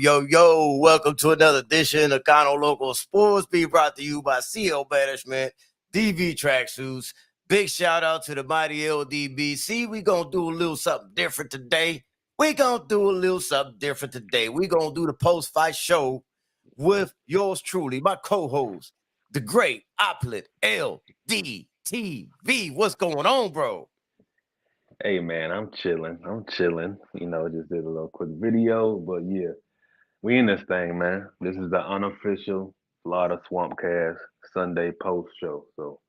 Yo, welcome to another edition of Kano Local Sports, being brought to you by CL Banishment, DV Tracksuits. Big shout out to the mighty LDBC. We gonna do a little something different today. We gonna do the post-fight show with yours truly, my co-host, the great Oplet LDTV. What's going on, bro? Hey man, I'm chilling. Just did a little quick video, but yeah, we in this thing, man. This is the unofficial FLAWDA Swampcast Sunday post show. So,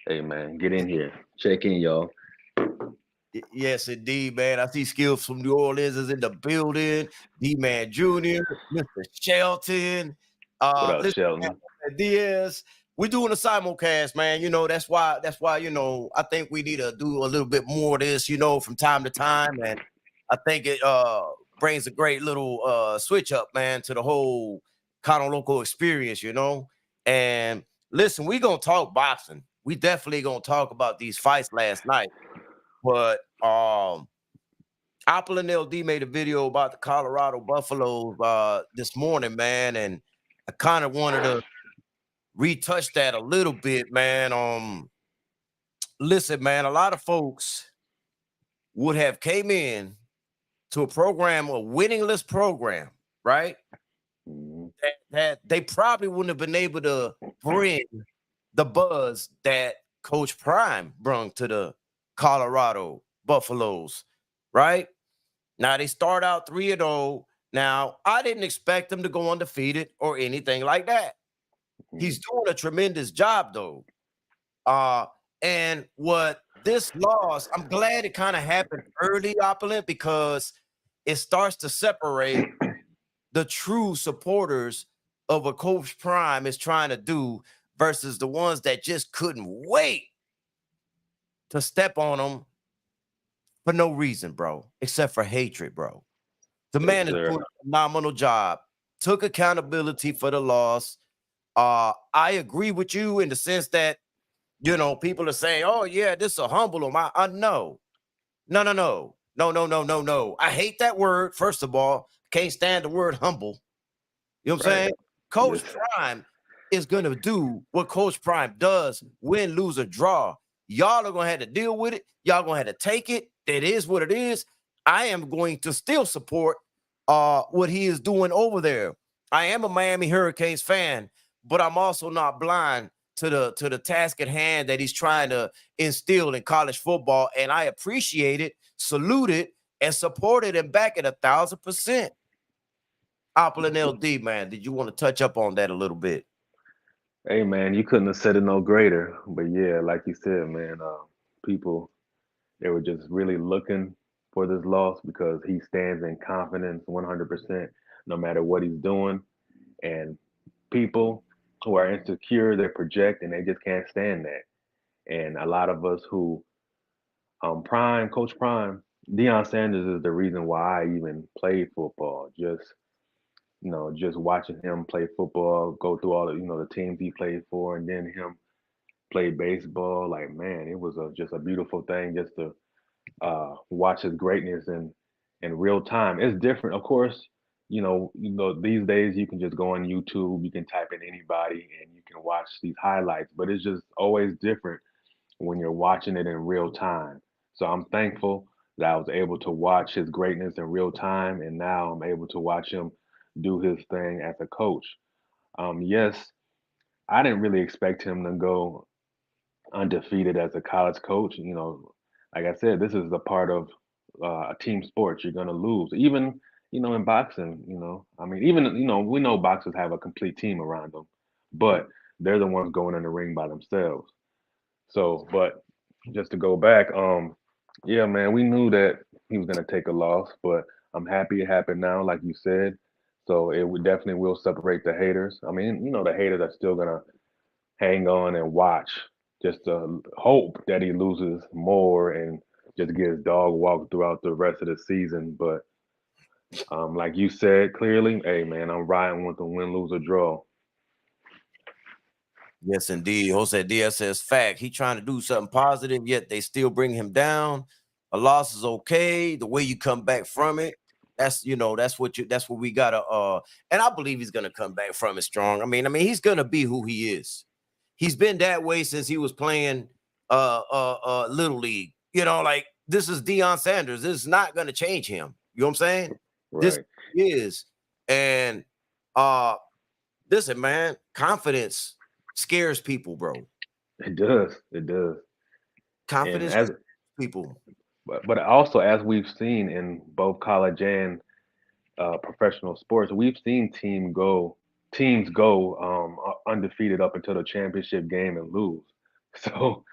hey man, get in here. Check in, y'all. Yes, indeed, man. I see Skills from New Orleans is in the building. D-Man Jr., Mr. Shelton. What up, Listen, Shelton? Diaz. We're doing a simulcast, man. That's why, I think we need to do a little bit more of this, from time to time. And I think it brings a great little switch up, man, to the whole Kano Local experience, And listen, we're gonna talk boxing. We definitely gonna talk about these fights last night. But Apple and LD made a video about the Colorado Buffaloes this morning, man, and I kind of wanted to retouch that a little bit, man. Listen, man, a lot of folks would have came in to a program, a winning list program, right? Mhm. That they probably wouldn't have been able to bring the buzz that Coach Prime brought to the Colorado Buffaloes, right? Now they start out 3-0. Now, I didn't expect them to go undefeated or anything like that. He's doing a tremendous job, though. And what this loss, I'm glad it kind of happened early, Opulent, because it starts to separate the true supporters of what Coach Prime is trying to do versus the ones that just couldn't wait to step on them for no reason, bro, except for hatred, bro. The Yes, man is sir. doing a phenomenal job, took accountability for the loss. I agree with you in the sense that, people are saying, oh, yeah, this is a humble him. No. No. I hate that word, first of all. Can't stand the word humble. You know what I'm Right. saying? Coach Yes. Prime is going to do what Coach Prime does, win, lose, or draw. Y'all are going to have to deal with it. Y'all going to have to take it. It is what it is. I am going to still support what he is doing over there. I am a Miami Hurricanes fan, but I'm also not blind to the task at hand that he's trying to instill in college football. And I appreciate it, salute it, and support it and back it 1,000%. Apple and LD, man, did you want to touch up on that a little bit? Hey man, you couldn't have said it no greater. But yeah, like you said, man, people they were just really looking for this loss because he stands in confidence 100%, no matter what he's doing. And people who are insecure, they project and they just can't stand that. And a lot of us who Coach Prime, Deion Sanders is the reason why I even played football. Just watching him play football, go through all the teams he played for, and then him play baseball. Like man, it was just a beautiful thing just to watch his greatness in real time. It's different, of course. these days you can just go on YouTube, you can type in anybody, and you can watch these highlights. But it's just always different when you're watching it in real time. So I'm thankful that I was able to watch his greatness in real time, and now I'm able to watch him do his thing as a coach. Yes, I didn't really expect him to go undefeated as a college coach. Like I said, this is a part of a team sport. You're gonna lose, even in boxing. I mean, even we know boxers have a complete team around them, but they're the ones going in the ring by themselves. So, but just to go back, yeah, man, we knew that he was gonna take a loss, but I'm happy it happened now, like you said. So it would definitely will separate the haters. I mean, the haters are still gonna hang on and watch, just to hope that he loses more and just get his dog walked throughout the rest of the season. But like you said clearly, hey man, I'm riding with the win, lose, or draw. Yes, indeed. Jose Diaz says fact. He trying to do something positive, yet they still bring him down. A loss is okay. The way you come back from it, that's what we gotta and I believe he's gonna come back from it strong. I mean, he's gonna be who he is. He's been that way since he was playing little league. Like this is Deion Sanders. This is not gonna change him. You know what I'm saying? This Right. is and uh listen, man, confidence scares people, bro. It does. It does. And Confidence as people. but also as we've seen in both college and professional sports, we've seen teams go undefeated up until the championship game and lose. So,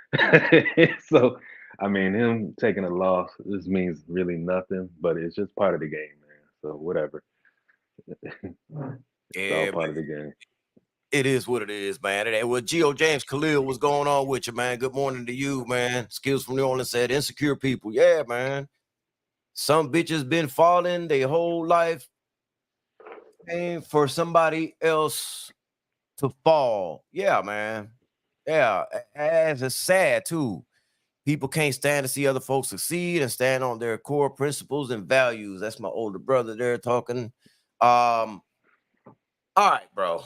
so I mean, him taking a loss, this means really nothing, but it's just part of the game, man. So whatever, it's all Yeah, man. part of the game. It is what it is, man. And well, Geo James Khalil, what's going on with you, man? Good morning to you, man. Skills from New Orleans said insecure people. Yeah, man. Some bitches been falling their whole life paying for somebody else to fall. Yeah, man. Yeah. As it's sad too. People can't stand to see other folks succeed and stand on their core principles and values. That's my older brother there talking. All right, bro.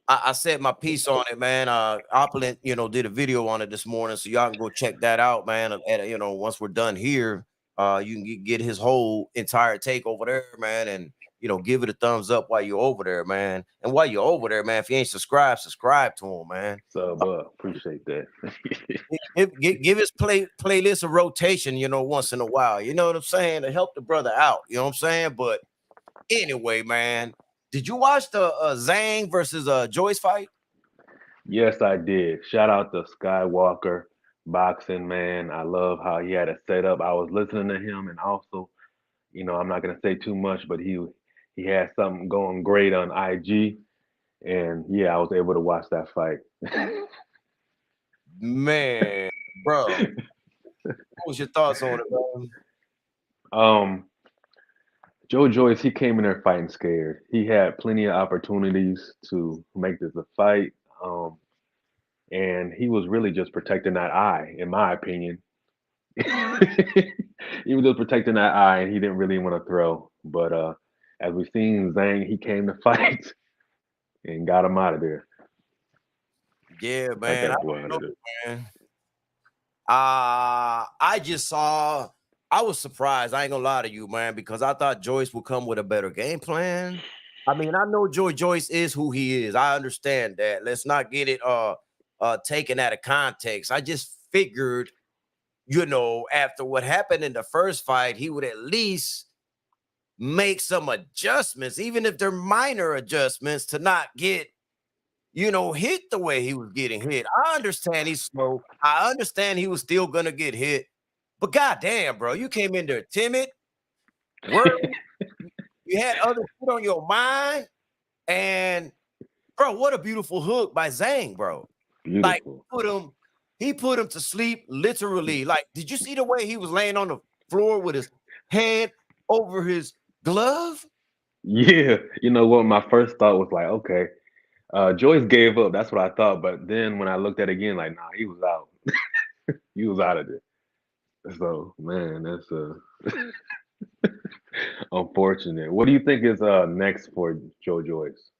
I said my piece on it, man. Opulent, did a video on it this morning, so y'all can go check that out, man. Once we're done here, you can get his whole entire take over there, man, and give it a thumbs up while you're over there, man. And while you're over there, man, if you ain't subscribed, subscribe to him, man. Sub up, appreciate that. Give his playlist a rotation, once in a while. You know what I'm saying? To help the brother out. You know what I'm saying? But anyway, man, did you watch the Zhang versus Joyce fight? Yes, I did. Shout out to Skywalker boxing, man. I love how he had it set up. I was listening to him, and also, I'm not gonna say too much, but he had something going great on IG, and yeah, I was able to watch that fight. Man, bro, what was your thoughts on it, man? um, Joe Joyce, he came in there fighting scared. He had plenty of opportunities to make this a fight, um, and he was really just protecting that eye, in my opinion. He was just protecting that eye, and he didn't really want to throw. But as we've seen, Zhang, he came to fight and got him out of there. Yeah, Got man. I that boy don't out know, of there. man. I just saw. I was surprised. I ain't gonna lie to you, man, because I thought Joyce would come with a better game plan. I mean, I know Joy Joyce is who he is. I understand that. Let's not get it taken out of context. I just figured, after what happened in the first fight, he would at least make some adjustments, even if they're minor adjustments, to not get hit the way he was getting hit. I understand he's slow. I understand he was still gonna get hit. But goddamn, bro, you came in there timid, worried, you had other shit on your mind. And bro, what a beautiful hook by Zhang, bro. Like Beautiful. he put him to sleep literally. Like, did you see the way he was laying on the floor with his head over his glove? Yeah, you know what? My first thought was like, okay, Joyce gave up. That's what I thought. But then when I looked at it again, like, nah, he was out. He was out of there. So man, that's Unfortunate. What do you think is next for Joe Joyce?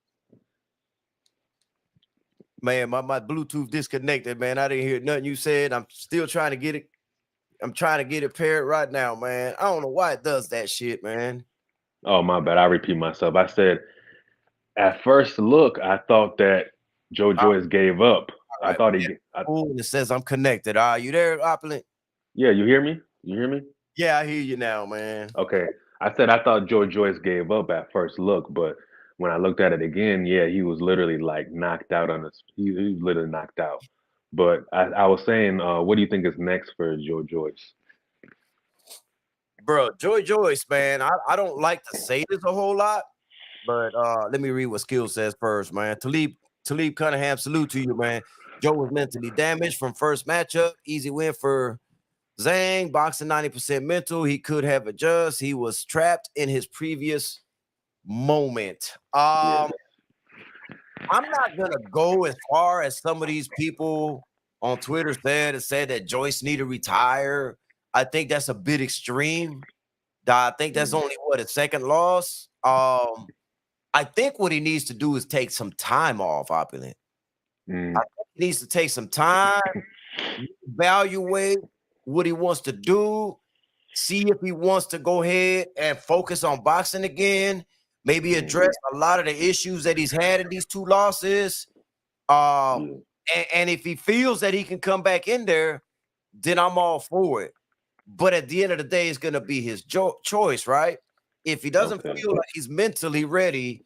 Man, my Bluetooth disconnected, man. I didn't hear nothing you said. I'm still trying to get it. I'm trying to get it paired right now, man. I don't know why it does that shit, man. Oh, my bad. I repeat myself. I said at first look, I thought that Joe All Joyce gave up. I right. thought Yeah. I, Cool. And it says I'm connected. Are you there, Opulent? yeah, you hear me? You hear me? Yeah, I hear you now, man. Okay. I said I thought Joe Joyce gave up at first look, but when I looked at it again, yeah, he was literally like knocked out on his. He was literally knocked out. But I was saying, what do you think is next for Joe Joyce? Bro, Joyce, man. I don't like to say this a whole lot, but let me read what Skill says first, man. Talib Cunningham, salute to you, man. Joe was mentally damaged from first matchup. Easy win for Zhang. Boxing 90% mental. He could have adjusted. He was trapped in his previous moment. Yeah. I'm not gonna go as far as some of these people on Twitter said that Joyce need to retire. I think that's a bit extreme. I think that's Mm, only what a second loss. I think what he needs to do is take some time off, Opulent. I mm, think he needs to take some time, evaluate what he wants to do, see if he wants to go ahead and focus on boxing again, maybe mm, address a lot of the issues that he's had in these two losses. Um, yeah. and if he feels that he can come back in there, then I'm all for it. But at the end of the day, it's going to be his choice, right? If he doesn't Okay. feel like he's mentally ready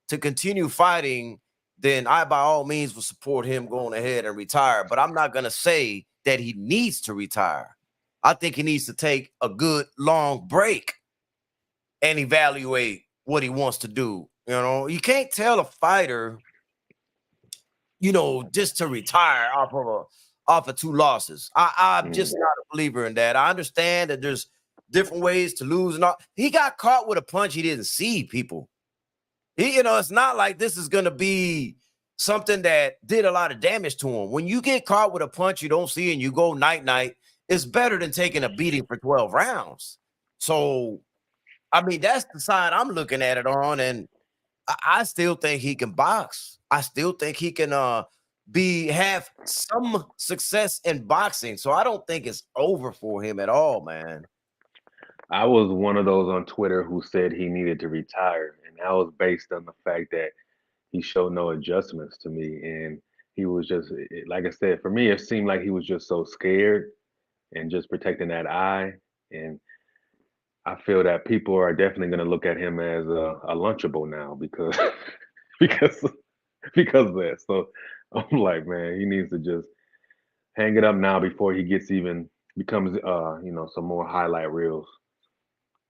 to continue fighting, then I, by all means, will support him going ahead and retire. But I'm not going to say that he needs to retire. I think he needs to take a good long break and evaluate what he wants to do. You know, you can't tell a fighter, just to retire off of two losses. I'm Mm, just not a believer in that. I understand that there's different ways to lose and all. He got caught with a punch he didn't see, people. It's not like this is gonna be something that did a lot of damage to him. When you get caught with a punch you don't see and you go night, it's better than taking a beating for 12 rounds. So, I mean, that's the side I'm looking at it on, and I still think he can box. I still think he can have some success in boxing. So I don't think it's over for him at all, man. I was one of those on Twitter who said he needed to retire, and that was based on the fact that he showed no adjustments to me, and he was just like I said. For me, it seemed like he was just so scared and just protecting that eye. And I feel that people are definitely going to look at him as a lunchable now because because because of that. So I'm like, man, he needs to just hang it up now before he gets even becomes some more highlight reels.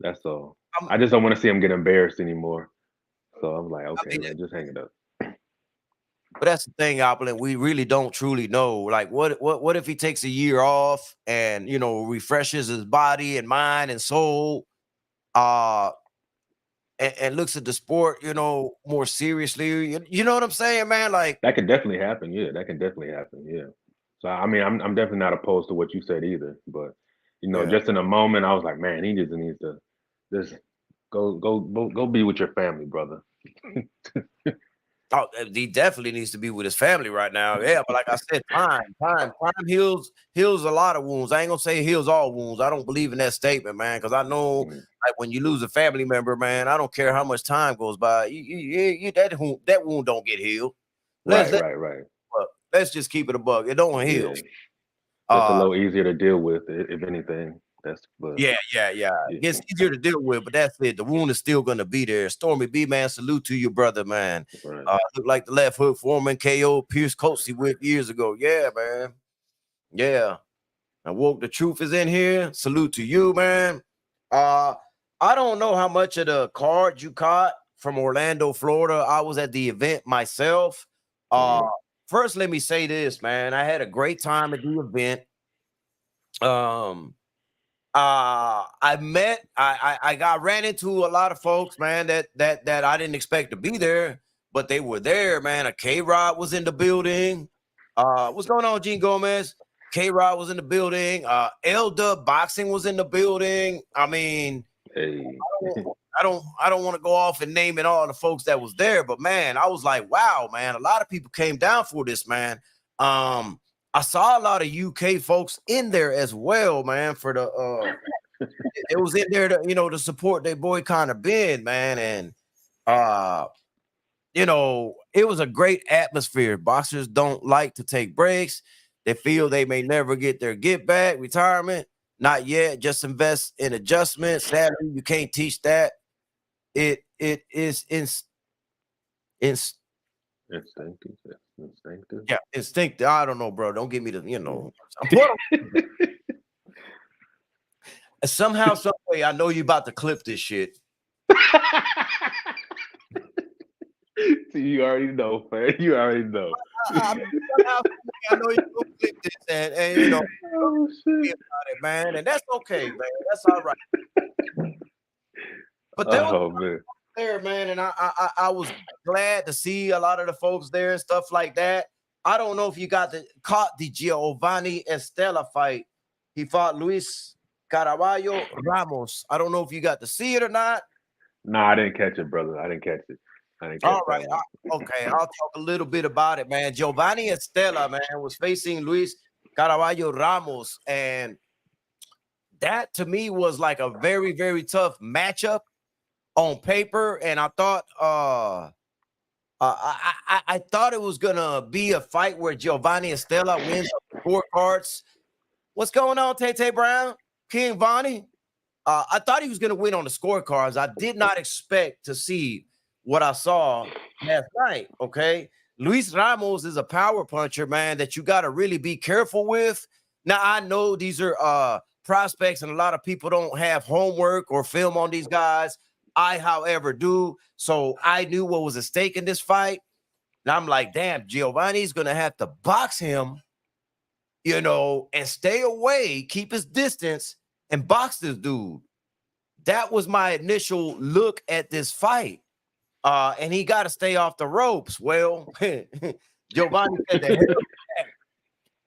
That's all. Um, I just don't want to see him get embarrassed anymore. So I'm like, I okay, mean, man, just hang it up. but that's the thing, Opulent. We really don't truly know. Like, what if he takes a year off and refreshes his body and mind and soul, uh, and looks at the sport, more seriously. You know what I'm saying, man? Like, That could definitely happen. Yeah, that can definitely happen. Yeah. So I mean, I'm definitely not opposed to what you said either. But yeah. just in a moment, I was like, man, he just needs to just go be with your family, brother. Oh, he definitely needs to be with his family right now. Yeah, but like I said, time heals a lot of wounds. I ain't gonna say heals all wounds. I don't believe in that statement, man, because I know Mm. like when you lose a family member, man, I don't care how much time goes by. That wound don't get healed. Let's Right, let right, right. let's just keep it a bug. It don't heal. Yeah, just a Uh little easier to deal with, if anything. That's but yeah. It yeah, gets easier to deal with, but that's it. The wound is still gonna be there. Stormy B, man, salute to you, brother, man. right. Look like the left hook Foreman KO Pierce Coatsy with years ago. Yeah, man. Yeah. And woke the truth is in here. Salute to you, man. Uh, I don't know how much of the card you caught from Orlando, Florida. I was at the event myself. Uh, Hmm. First, let me say this, man. I had a great time at the event. Um, I got ran into a lot of folks, man, that I didn't expect to be there, but they were there, man. A K-Rod was in the building. What's going on, Gene Gomez? K-Rod was in the building. L Dub Boxing was in the building. I mean, Hey. I don't want to go off and naming all the folks that was there, but man, I was like, wow, man, a lot of people came down for this, man. I saw a lot of UK folks in there as well, man, for the it was in there to, to support their boy Conor Ben, man. And it was a great atmosphere. Boxers don't like to take breaks. They feel they may never get their get back, retirement. Not yet. Just invest in adjustments. Sadly, you can't teach that. It is Instinctive. Instinctive. yeah, instinctive. I don't know, bro. Don't give me the, somehow, some way, I know you about to clip this shit. See, you already know, man. You already know. I know you're gonna clip this, and Oh shit, about it, man, and that's okay, man. That's all right. But there was oh man. there, man, and I was glad to see a lot of the folks there and stuff like that. I don't know if you caught the Giovanni Estella fight. He fought Luis Caraballo Ramos. I don't know if you got to see it or not. Nah, I didn't catch it, brother. I didn't catch it. I didn't catch All that right. one. Okay. I'll talk a little bit about it, man. Giovanni Estella, man, was facing Luis Caraballo Ramos. And that to me was like a very, very tough matchup on paper. And I thought I thought it was gonna be a fight where Giovanni Estella wins the scorecards. What's going on, Tay Brown? King Vonnie? I thought he was going to win on the scorecards. I did not expect to see what I saw last night. Okay. Luis Ramos is a power puncher, man, that you got to really be careful with. Now, I know these are prospects, and a lot of people don't have homework or film on these guys. I, however, do. So I knew what was at stake in this fight. And I'm like, damn, Giovanni's going to have to box him, and stay away, keep his distance, and box this dude. That was my initial look at this fight. And he got to stay off the ropes. Well, Giovanni said the hell with that.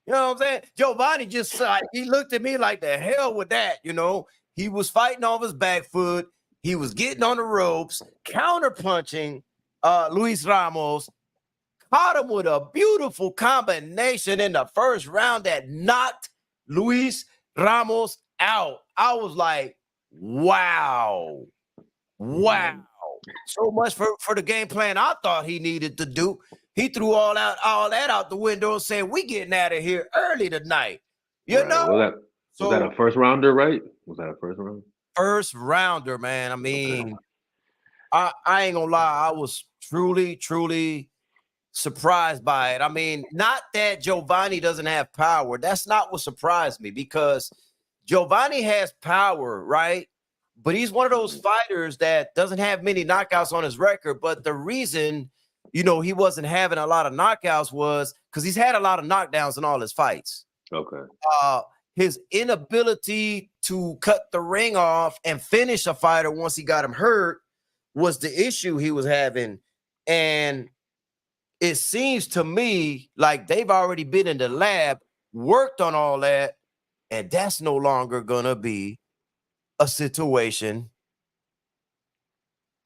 You know what I'm saying? Giovanni just he looked at me like the hell with that. He was fighting off his back foot. He was getting on the ropes, counter punching Luis Ramos. Caught him with a beautiful combination in the first round that knocked Luis Ramos out. I was like, wow. So much for the game plan I thought he needed to do. He threw all that out the window and said, we getting out of here early tonight. You know? Was that a first rounder, right? Was that a first round? First rounder, man. I mean, I ain't gonna lie. I was truly surprised by it. I mean, not that Giovanni doesn't have power. That's not what surprised me, because Giovanni has power, right? But he's one of those fighters that doesn't have many knockouts on his record. But the reason, he wasn't having a lot of knockouts was because he's had a lot of knockdowns in all his fights. Okay. His inability to cut the ring off and finish a fighter once he got him hurt was the issue he was having. And it seems to me like they've already been in the lab, worked on all that, and that's no longer going to be a situation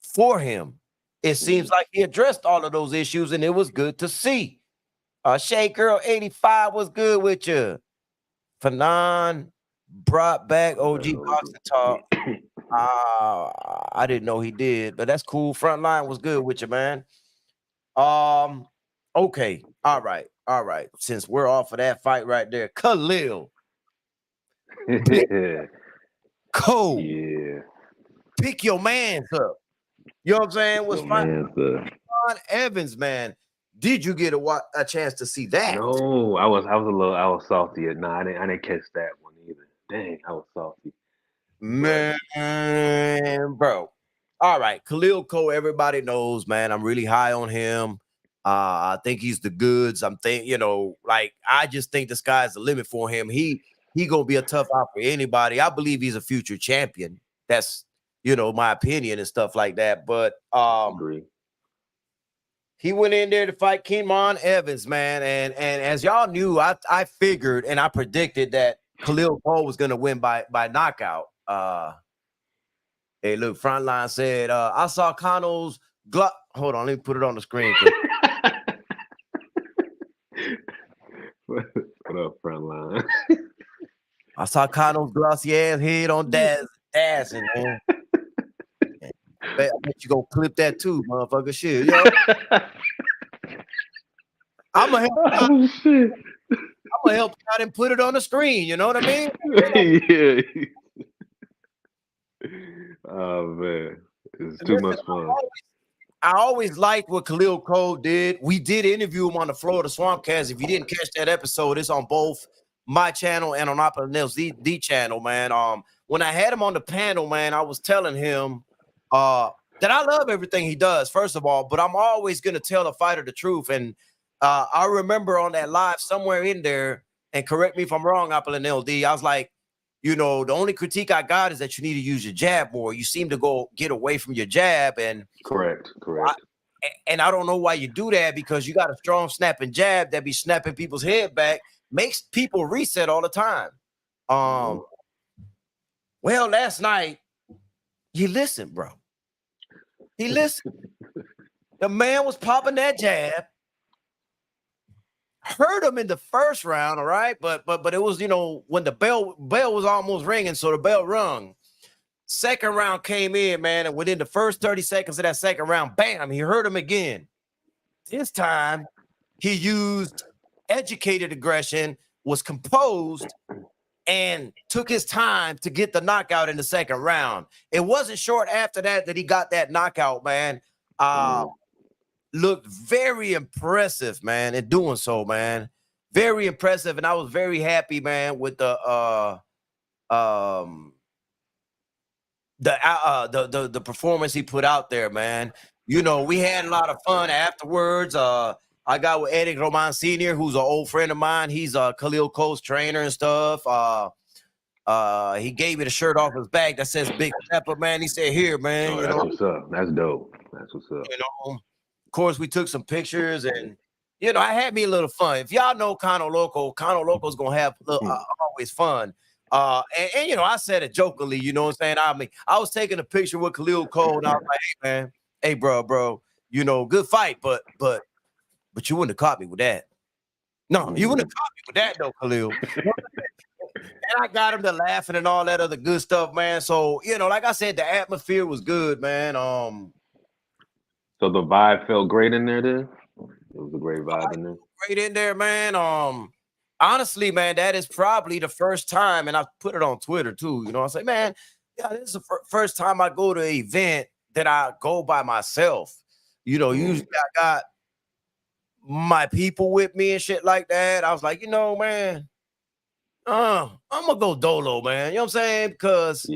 for him. It seems like he addressed all of those issues, and it was good to see. Shay Girl 85 was good with you. Fanon brought back OG Boxing Talk. I didn't know he did, but that's cool. Frontline was good with you, man. Okay. All right. Since we're off of that fight right there, Khalil. Cole. Yeah. Pick your mans up. You know what I'm saying? Was fine. Evans, man. Did you get a chance to see that? No, I was salty. I didn't catch that one either. Dang, I was salty. Man, bro. All right. Khalil Cole, everybody knows, man. I'm really high on him. I think he's the goods. I just think the sky's the limit for him. He gonna be a tough out for anybody. I believe he's a future champion. That's my opinion and stuff like that. But agree. He went in there to fight Keenan Evans, man. And as y'all knew, I figured and I predicted that Khalil Cole was gonna win by knockout. Hey, look, Frontline said, I saw Cano's Hold on, let me put it on the screen. What up, Frontline? I saw Cano's glossy ass head on dancing, man. I bet you gonna clip that too, motherfucker. Shit, yo. I'm gonna help you out. Oh shit! I'm gonna help you out and put it on the screen. You know what I mean? Yeah. Oh man, it's too Listen, much fun. I always liked what Khalil Cole did. We did interview him on the Florida Swampcast. If you didn't catch that episode, it's on both my channel and on Opera Nils, the channel, man. When I had him on the panel, man, I was telling him that I love everything he does, first of all, but I'm always gonna tell the fighter the truth. And I remember on that live somewhere in there, and correct me if I'm wrong, Opera Nils D, I was like, the only critique I got is that you need to use your jab more. You seem to get away from your jab, and Correct. and I don't know why you do that, because you got a strong snapping jab that be snapping people's head back, makes people reset all the time. Well, last night he listened, bro. He listened. The man was popping that jab. Heard him in the first round, all right, but it was when the bell was almost ringing, so the bell rung. Second round came in, man, and within the first 30 seconds of that second round, bam, he heard him again. This time, he used educated aggression, was composed, and took his time to get the knockout in the second round. It wasn't short after that he got that knockout, man. Looked very impressive, man, in doing so, man. Very impressive, and I was very happy, man, with the performance he put out there, man. We had a lot of fun afterwards. I got with Eric Roman Sr., who's an old friend of mine. He's Khalil Cole's trainer and stuff. He gave me the shirt off his back that says Big Stepper, man. He said, here, man. That's what's up. That's dope. That's what's up. Of course, we took some pictures, and I had me a little fun. If y'all know Cano Loco's gonna have always fun. And I said it jokingly, you know what I'm saying? I mean, I was taking a picture with Khalil Cole, and I was like, hey, man, hey, bro, good fight, but you wouldn't have caught me with that. No, you wouldn't have caught me with that, though, Khalil. And I got him to laughing and all that other good stuff, man. So, like I said, the atmosphere was good, man. So the vibe felt great in there, then? It was a great vibe in there. Great in there, man. Honestly, man, that is probably the first time, and I put it on Twitter too. I say, man, yeah, this is the first time I go to an event that I go by myself. Usually I got my people with me and shit like that. I was like, man, I'm gonna go dolo, man. You know what I'm saying? Because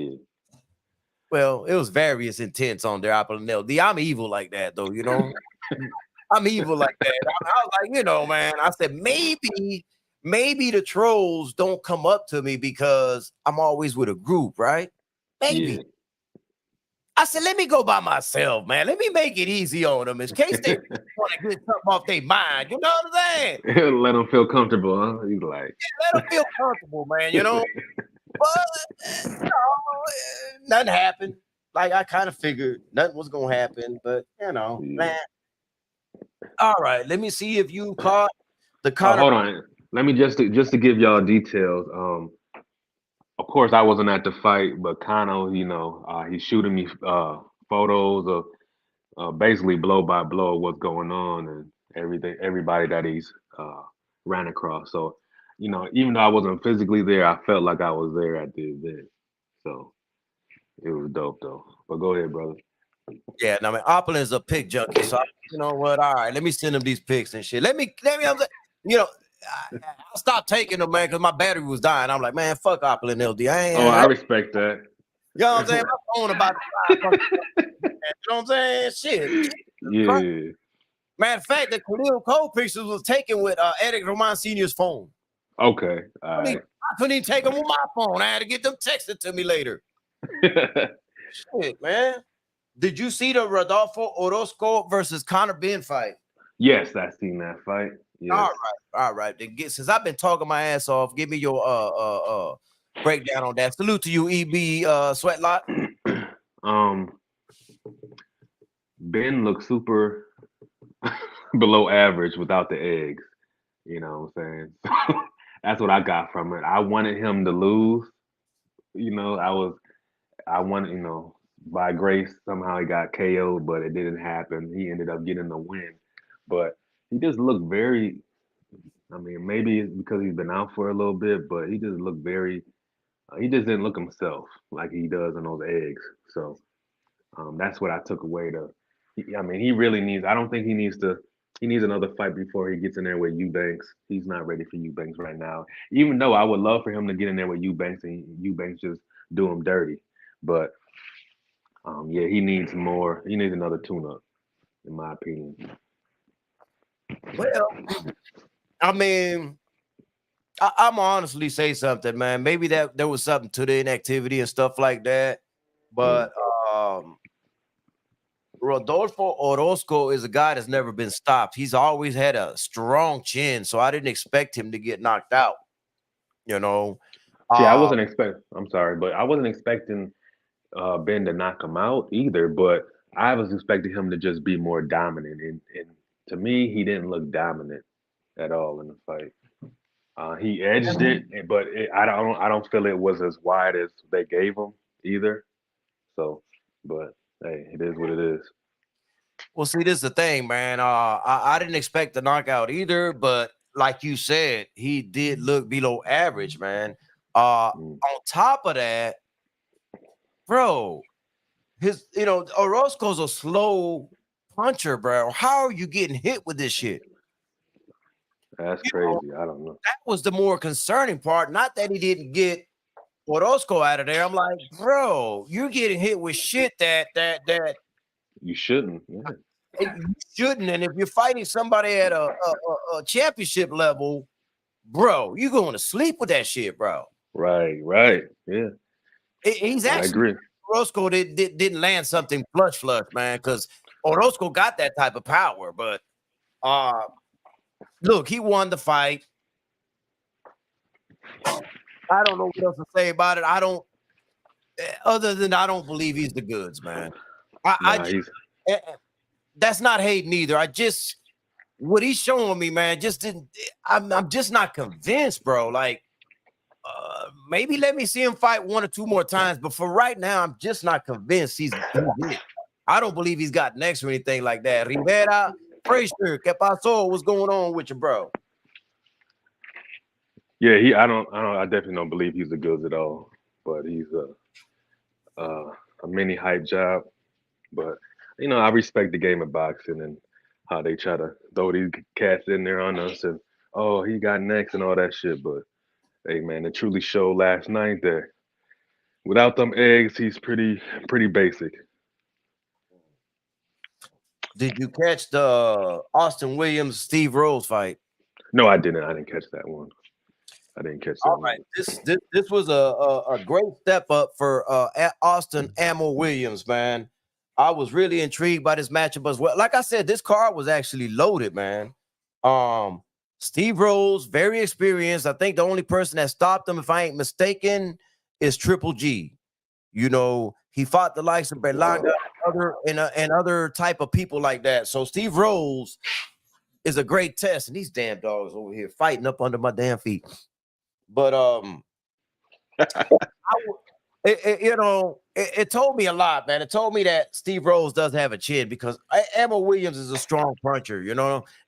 well, it was various intents on there. I'm evil like that, though. I'm evil like that. I was like, man. I said maybe the trolls don't come up to me because I'm always with a group, right? Maybe. Yeah. I said, let me go by myself, man. Let me make it easy on them in case they want to get something off their mind. You know what I'm saying? Let them feel comfortable, huh? You like? Yeah, let them feel comfortable, man. But nothing happened. Like I kind of figured nothing was gonna happen, but man. All right, let me see if you caught the hold on. Let me just to give y'all details. Of course, I wasn't at the fight, but Kano, he's shooting me photos of basically blow by blow what's going on and everybody that he's ran across. So, even though I wasn't physically there, I felt like I was there at the event. So it was dope, though. But go ahead, brother. Yeah, I mean, Oplin's a pick junkie, so you know what? All right, let me send him these pics and shit. Let me. I stopped taking them, man, because my battery was dying. I'm like, man, fuck Oplin LD. I respect that. You know what I'm saying? My phone about to die. You know what I'm saying? Shit. Yeah. Matter of fact, the Khalil Cole pictures was taken with Eric Roman Sr.'s phone. Okay. I couldn't even take them with my phone. I had to get them texted to me later. Shit, man. Did you see the Rodolfo Orozco versus Conor Benn fight? Yes, I seen that fight. Yes. All right. Since I've been talking my ass off, give me your breakdown on that. Salute to you, EB Sweatlot. Um, Ben looks super below average without the eggs. You know what I'm saying? So that's what I got from it. I wanted him to lose. You know, I wanted, by grace somehow he got KO'd, but it didn't happen. He ended up getting the win. But he just looked very, I mean, maybe it's because he's been out for a little bit, but he just looked very, he just didn't look himself like he does in those eggs. So that's what I took away. I mean, he really needs. I don't think he needs to. He needs another fight before he gets in there with Eubanks. He's not ready for Eubanks right now. Even though I would love for him to get in there with Eubanks and Eubanks just do him dirty, but yeah, he needs more. He needs another tune-up, in my opinion. Well, I mean, I'm honestly say something, man. Maybe that there was something to the inactivity and stuff like that, Mm. but Rodolfo Orozco is a guy that's never been stopped. He's always had a strong chin, so I didn't expect him to get knocked out. You know, See, I uh, wasn't expect. I'm sorry, but I wasn't expecting Ben to knock him out either. But I was expecting him to just be more dominant, and to me, he didn't look dominant at all in the fight. He edged it, but I don't feel it was as wide as they gave him either. So, but hey, it is what it is. well, see, this is the thing, man. I didn't expect the knockout either, but like you said, he did look below average, man. Mm. On top of that, bro, Orozco's a slow puncher, bro. How are you getting hit with this shit? That's You know, crazy. I don't know. that was the more concerning part. Not that he didn't get Orozco out of there. I'm like, bro, you're getting hit with shit that You shouldn't. Yeah. you shouldn't. And if you're fighting somebody at a championship level, bro, you going to sleep with that shit, bro. Right. Right. Yeah. He's I actually agree. Orozco didn't land something flush, man, because Orozco got that type of power. But uh, look, he won the fight. I don't know what else to say about it. I don't, other than I don't believe he's the goods, man. I Nah, just, he's that's not hating either. I just, what he's showing me, man, just didn't. I'm just not convinced, bro. Like, maybe let me see him fight one or two more times, but for right now, I'm just not convinced he's it. I don't believe he's got next or anything like that. Rivera, Frazier, ¿qué pasó? What's going on with you, bro? yeah. I definitely don't believe he's the goods at all. But he's a mini hype job. But I respect the game of boxing and how they try to throw these cats in there on us and oh he got next and all that shit. But hey man, it truly showed last night that without them eggs, he's pretty basic. Did you catch the Austin Williams Steve Rose fight? No, I didn't. I didn't catch that one. I didn't catch that All one. right, this was a great step up for Austin Ammo Williams, man. I was really intrigued by this matchup as well. Like I said, this card was actually loaded, man. Um, Steve Rose, very experienced. I think the only person that stopped him, if I ain't mistaken, is Triple G. He fought the likes of Berlanga and other type of people like that. So Steve Rose is a great test, and these damn dogs over here fighting up under my damn feet. But it told me a lot, man. It told me that Steve Rose does have a chin because Emma Williams is a strong puncher,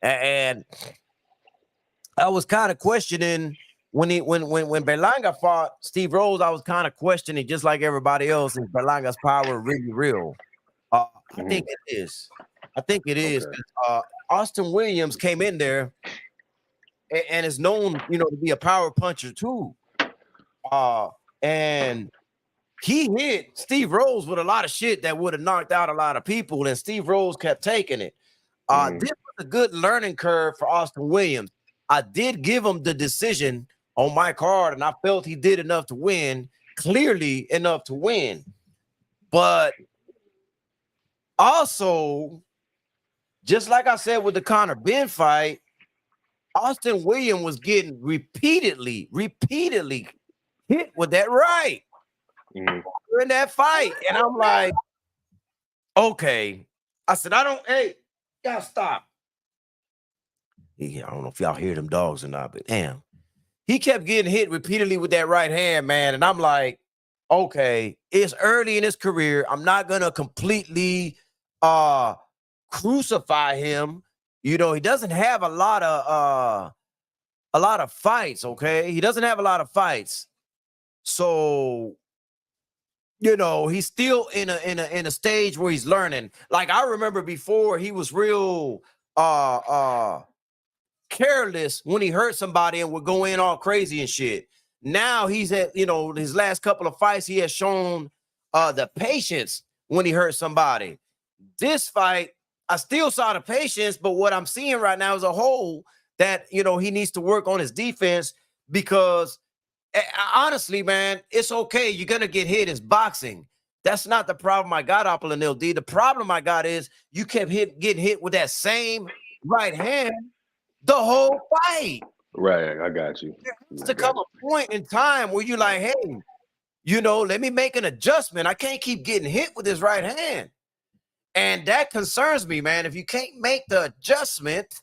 and I was kind of questioning when Berlanga fought Steve Rose. I was kind of questioning, just like everybody else, is Berlanga's power really real? I think it is. I think it is. Okay. Austin Williams came in there and is known, to be a power puncher too. And he hit Steve Rose with a lot of shit that would have knocked out a lot of people, and Steve Rose kept taking it. This was a good learning curve for Austin Williams. I did give him the decision on my card, and I felt he did enough to win, clearly enough to win. But also, just like I said with the Conor Ben fight, Austin Williams was getting repeatedly hit with that right. in that fight. And I'm like, okay. I said, hey, y'all stop. I don't know if y'all hear them dogs or not, but damn. He kept getting hit repeatedly with that right hand, man. And I'm like, okay, it's early in his career. I'm not gonna completely crucify him. You know, he doesn't have a lot of fights, okay? He doesn't have a lot of fights. So, you know, he's still in a stage where he's learning. Like I remember before he was real careless when he hurt somebody and would go in all crazy and shit. Now he's at, you know, his last couple of fights, he has shown the patience when he hurt somebody. This fight, I still saw the patience, but what I'm seeing right now is a hole that, you know, he needs to work on his defense because honestly, man, it's okay. You're going to get hit. It's boxing. That's not the problem I got, Apple D. The problem I got is you kept getting hit with that same right hand the whole fight. Right, I got you. There has to come a point in time where you're like, hey, you know, let me make an adjustment. I can't keep getting hit with this right hand. And that concerns me, man. If you can't make the adjustment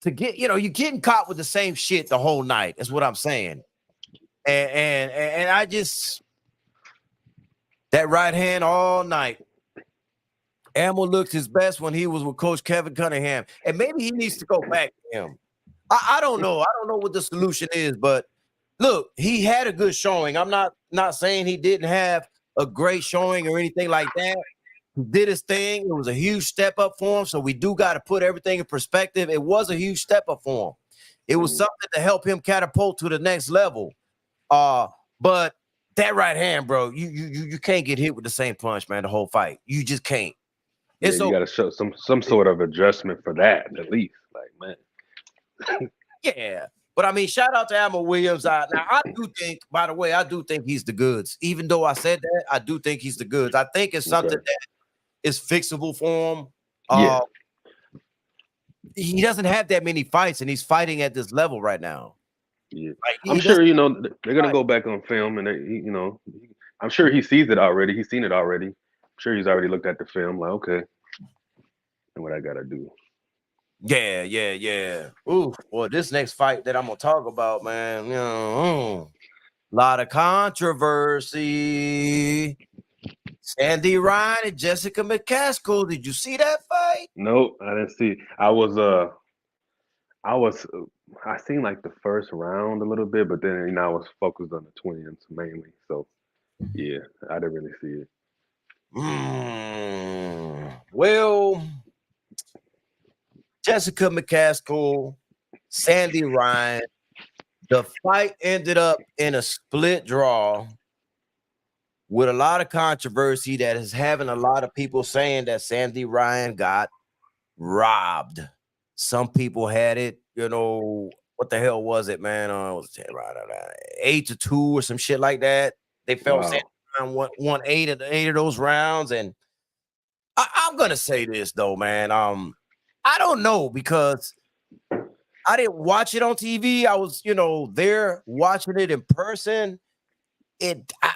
to get, you know, you're getting caught with the same shit the whole night. That's what I'm saying. And I just, that right hand all night. Ammo looked his best when he was with Coach Kevin Cunningham. And maybe he needs to go back to him. I don't know. I don't know what the solution is, but look, he had a good showing. I'm not saying he didn't have a great showing or anything like that. He did his thing. It was a huge step up for him. So we do got to put everything in perspective. It was a huge step up for him. It was something to help him catapult to the next level. But that right hand, bro, you can't get hit with the same punch, man, the whole fight. You just can't. Yeah, you got to show some sort of adjustment for that, at least. Like, man. Yeah. But I mean, shout out to Ammo Williams. Now, I do think, by the way, I do think he's the goods. Even though I said that, I do think he's the goods. I think it's something that is fixable for him. Yeah. He doesn't have that many fights, and he's fighting at this level right now. Yeah, like, I'm sure, you know, they're going to go back on film, and, you know, I'm sure he sees it already. He's seen it already. I'm sure he's already looked at the film, like, okay, and what I got to do. Yeah. Ooh, well, this next fight that I'm gonna talk about, man, you know, a lot of controversy. Sandy Ryan and Jessica McCaskill. Did you see that fight? Nope, I didn't see. I seen like the first round a little bit, but then, you know, I was focused on the 20s mainly. So yeah, I didn't really see it. Well, Jessica McCaskill, Sandy Ryan. The fight ended up in a split draw with a lot of controversy that is having a lot of people saying that Sandy Ryan got robbed. Some people had it, you know, what the hell was it, man? It was 8-2 or some shit like that. They felt Sandy Ryan won eight of those rounds. And I'm gonna say this though, man. I don't know because I didn't watch it on TV. I was, you know, there watching it in person.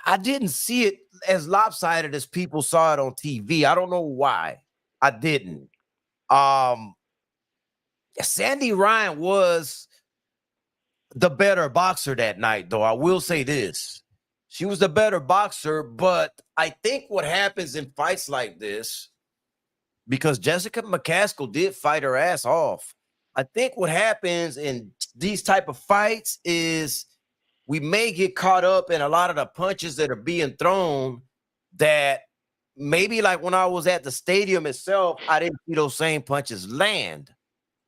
I didn't see it as lopsided as people saw it on TV. I don't know why. I didn't. Sandy Ryan was the better boxer that night, though. I will say this. She was the better boxer, but I think what happens in fights like this, because Jessica McCaskill did fight her ass off. I think what happens in these type of fights is we may get caught up in a lot of the punches that are being thrown that maybe like when I was at the stadium itself, I didn't see those same punches land.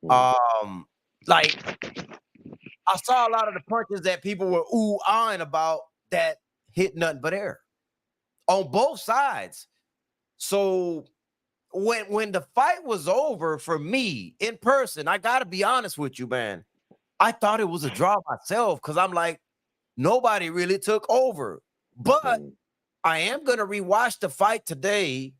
Like I saw a lot of the punches that people were ooh-ahhing about that hit nothing but air on both sides. So when the fight was over for me in person, I got to be honest with you, man. I thought it was a draw myself because I'm like, nobody really took over. But I am going to rewatch the fight today,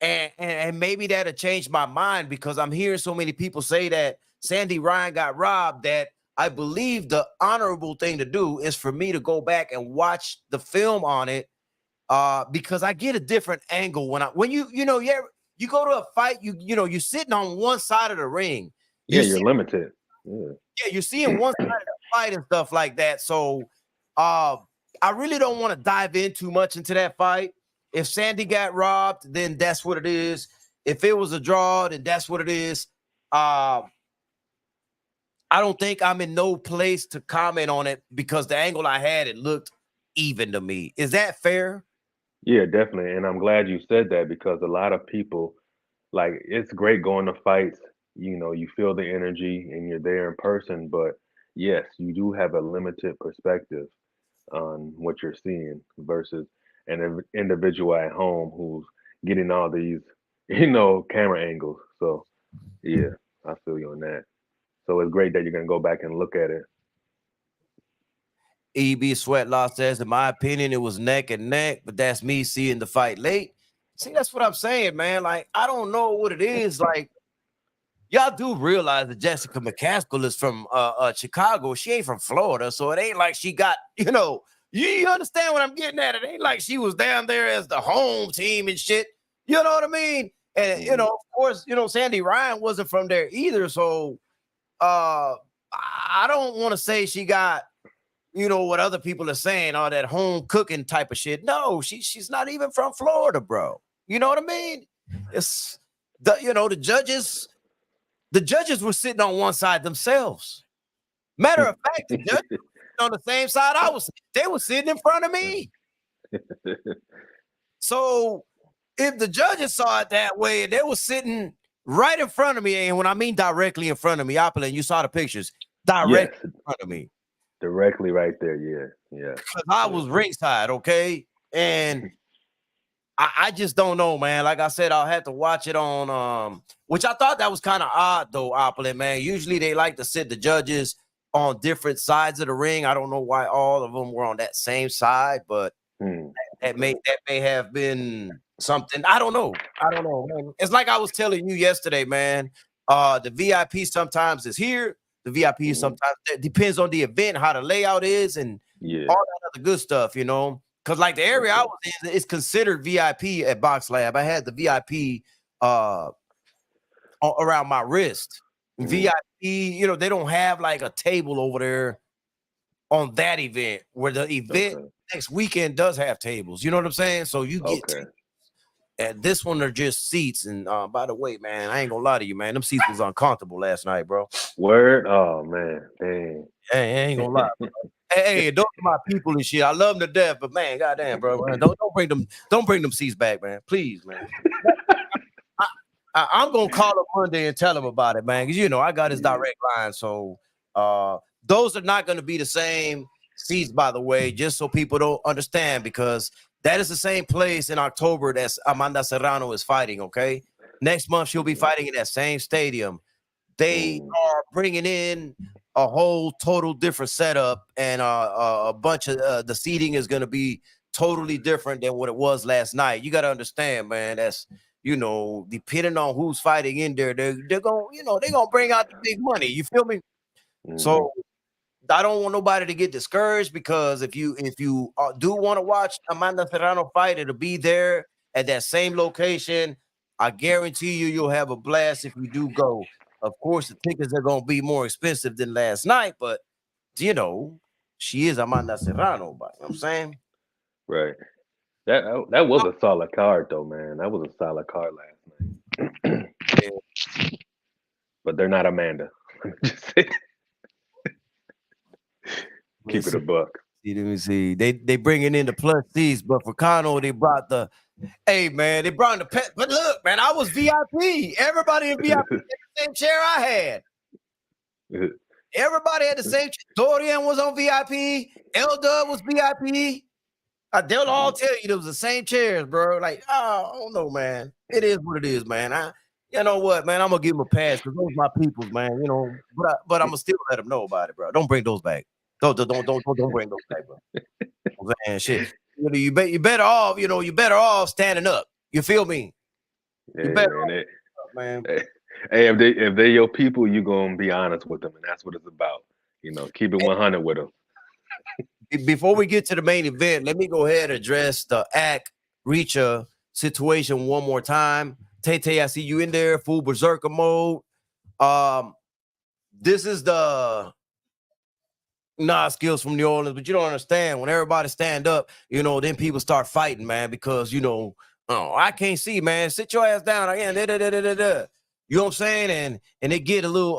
and maybe that'll change my mind because I'm hearing so many people say that Sandy Ryan got robbed that I believe the honorable thing to do is for me to go back and watch the film on it because I get a different angle when you go to a fight, you're sitting on one side of the ring. Yeah, You you're see, limited. Yeah. yeah, you're seeing one side of the fight and stuff like that. So uh I really don't want to dive in too much into that fight. If Sandy got robbed, then that's what it is. If it was a draw, then that's what it is. Uh I don't think I'm in no place to comment on it because the angle I had, it looked even to me. Is that fair? Yeah, definitely. And I'm glad you said that because a lot of people, like, it's great going to fights. You feel the energy and you're there in person, but yes, you do have a limited perspective on what you're seeing versus individual at home who's getting all these, camera angles. So yeah, I feel you on that. So it's great that you're gonna go back and look at it. EB Sweatlaw says, in my opinion, it was neck and neck, but that's me seeing the fight late. See, that's what I'm saying, man. Like, I don't know what it is. Like, y'all do realize that Jessica McCaskill is from Chicago. She ain't from Florida, so it ain't like she got, you understand what I'm getting at. It ain't like she was down there as the home team and shit. You know what I mean? And of course, Sandy Ryan wasn't from there either. So I don't want to say she got, what other people are saying, all that home cooking type of shit. No, she's not even from Florida, bro. You know what I mean? It's the judges were sitting on one side themselves. Matter of fact, the judges were on the same side I was. They were sitting in front of me. So if the judges saw it that way, they were sitting right in front of me. And when I mean directly in front of me, Opulent, you saw the pictures, Yes, directly in front of me. directly right there. Yeah, yeah, Because I yeah. was ringside, okay? And I just don't know, man. Like I said, I'll have to watch it on which I thought that was kind of odd though, Opulent, man. Usually they like to sit the judges on different sides of the ring. I don't know why all of them were on that same side, but that may have been something. I don't know. I don't know, man. It's like I was telling you yesterday, man. The VIP sometimes is here. The VIP sometimes it depends on the event, how the layout is, and Yeah. all that other good stuff, Because like the area I was in is considered VIP at Box Lab. I had the VIP around my wrist. VIP, they don't have like a table over there on that event where the event next weekend does have tables. You know what I'm saying? So you get and this one are just seats. And by the way, man, I ain't gonna lie to you, man. Them seats was uncomfortable last night, bro. Word? Oh man, dang. Hey, I ain't gonna lie, bro. Hey, those are my people and shit. I love them to death, but man, goddamn, bro, man, don't bring them seats back, man. Please, man. I'm gonna call him Monday and tell him about it, man. Because I got his direct line. So those are not gonna be the same seats, by the way, just so people don't understand, because that is the same place in October that Amanda Serrano is fighting. Okay, next month she'll be fighting in that same stadium. They are bringing in a whole total different setup, and a bunch of the seating is going to be totally different than what it was last night. You got to understand, man. That's depending on who's fighting in there, they're gonna bring out the big money. You feel me? So I don't want nobody to get discouraged, because if you do want to watch Amanda Serrano fight, it'll be there at that same location. I guarantee you'll have a blast if you do go. Of course, the tickets are going to be more expensive than last night, but she is Amanda Serrano. But you know what I'm saying, Right. That was a solid card though, man. That was a solid card last night. But they're not Amanda. Just keep it a buck. Let me see. They bringing in the plus C's, but for Kano they brought the. Hey man, they brought in the pet. But look, man, I was VIP. Everybody in VIP had the same chair I had. Everybody had the same. Dorian was on VIP. L Dub was VIP. They'll all tell you it was the same chairs, bro. Like, I don't know, man. It is what it is, man. You know what, man? I'm gonna give them a pass because those are my peoples, man. But I'm gonna still let them know about it, bro. Don't bring those back. Don't bring those back, bro. I'm saying shit. You better off. You better off standing up. You feel me? You better man, off, man. Hey, if they your people, you gonna be honest with them, and that's what it's about. Keep it 100 with them. before we get to the main event, let me go ahead and address the Act Reacher situation one more time. Tay, I see you in there, full berserker mode. This is the skills from New Orleans, but you don't understand. When everybody stand up, then people start fighting, man, because oh, I can't see, man. Sit your ass down again. You know what I'm saying? And it get a little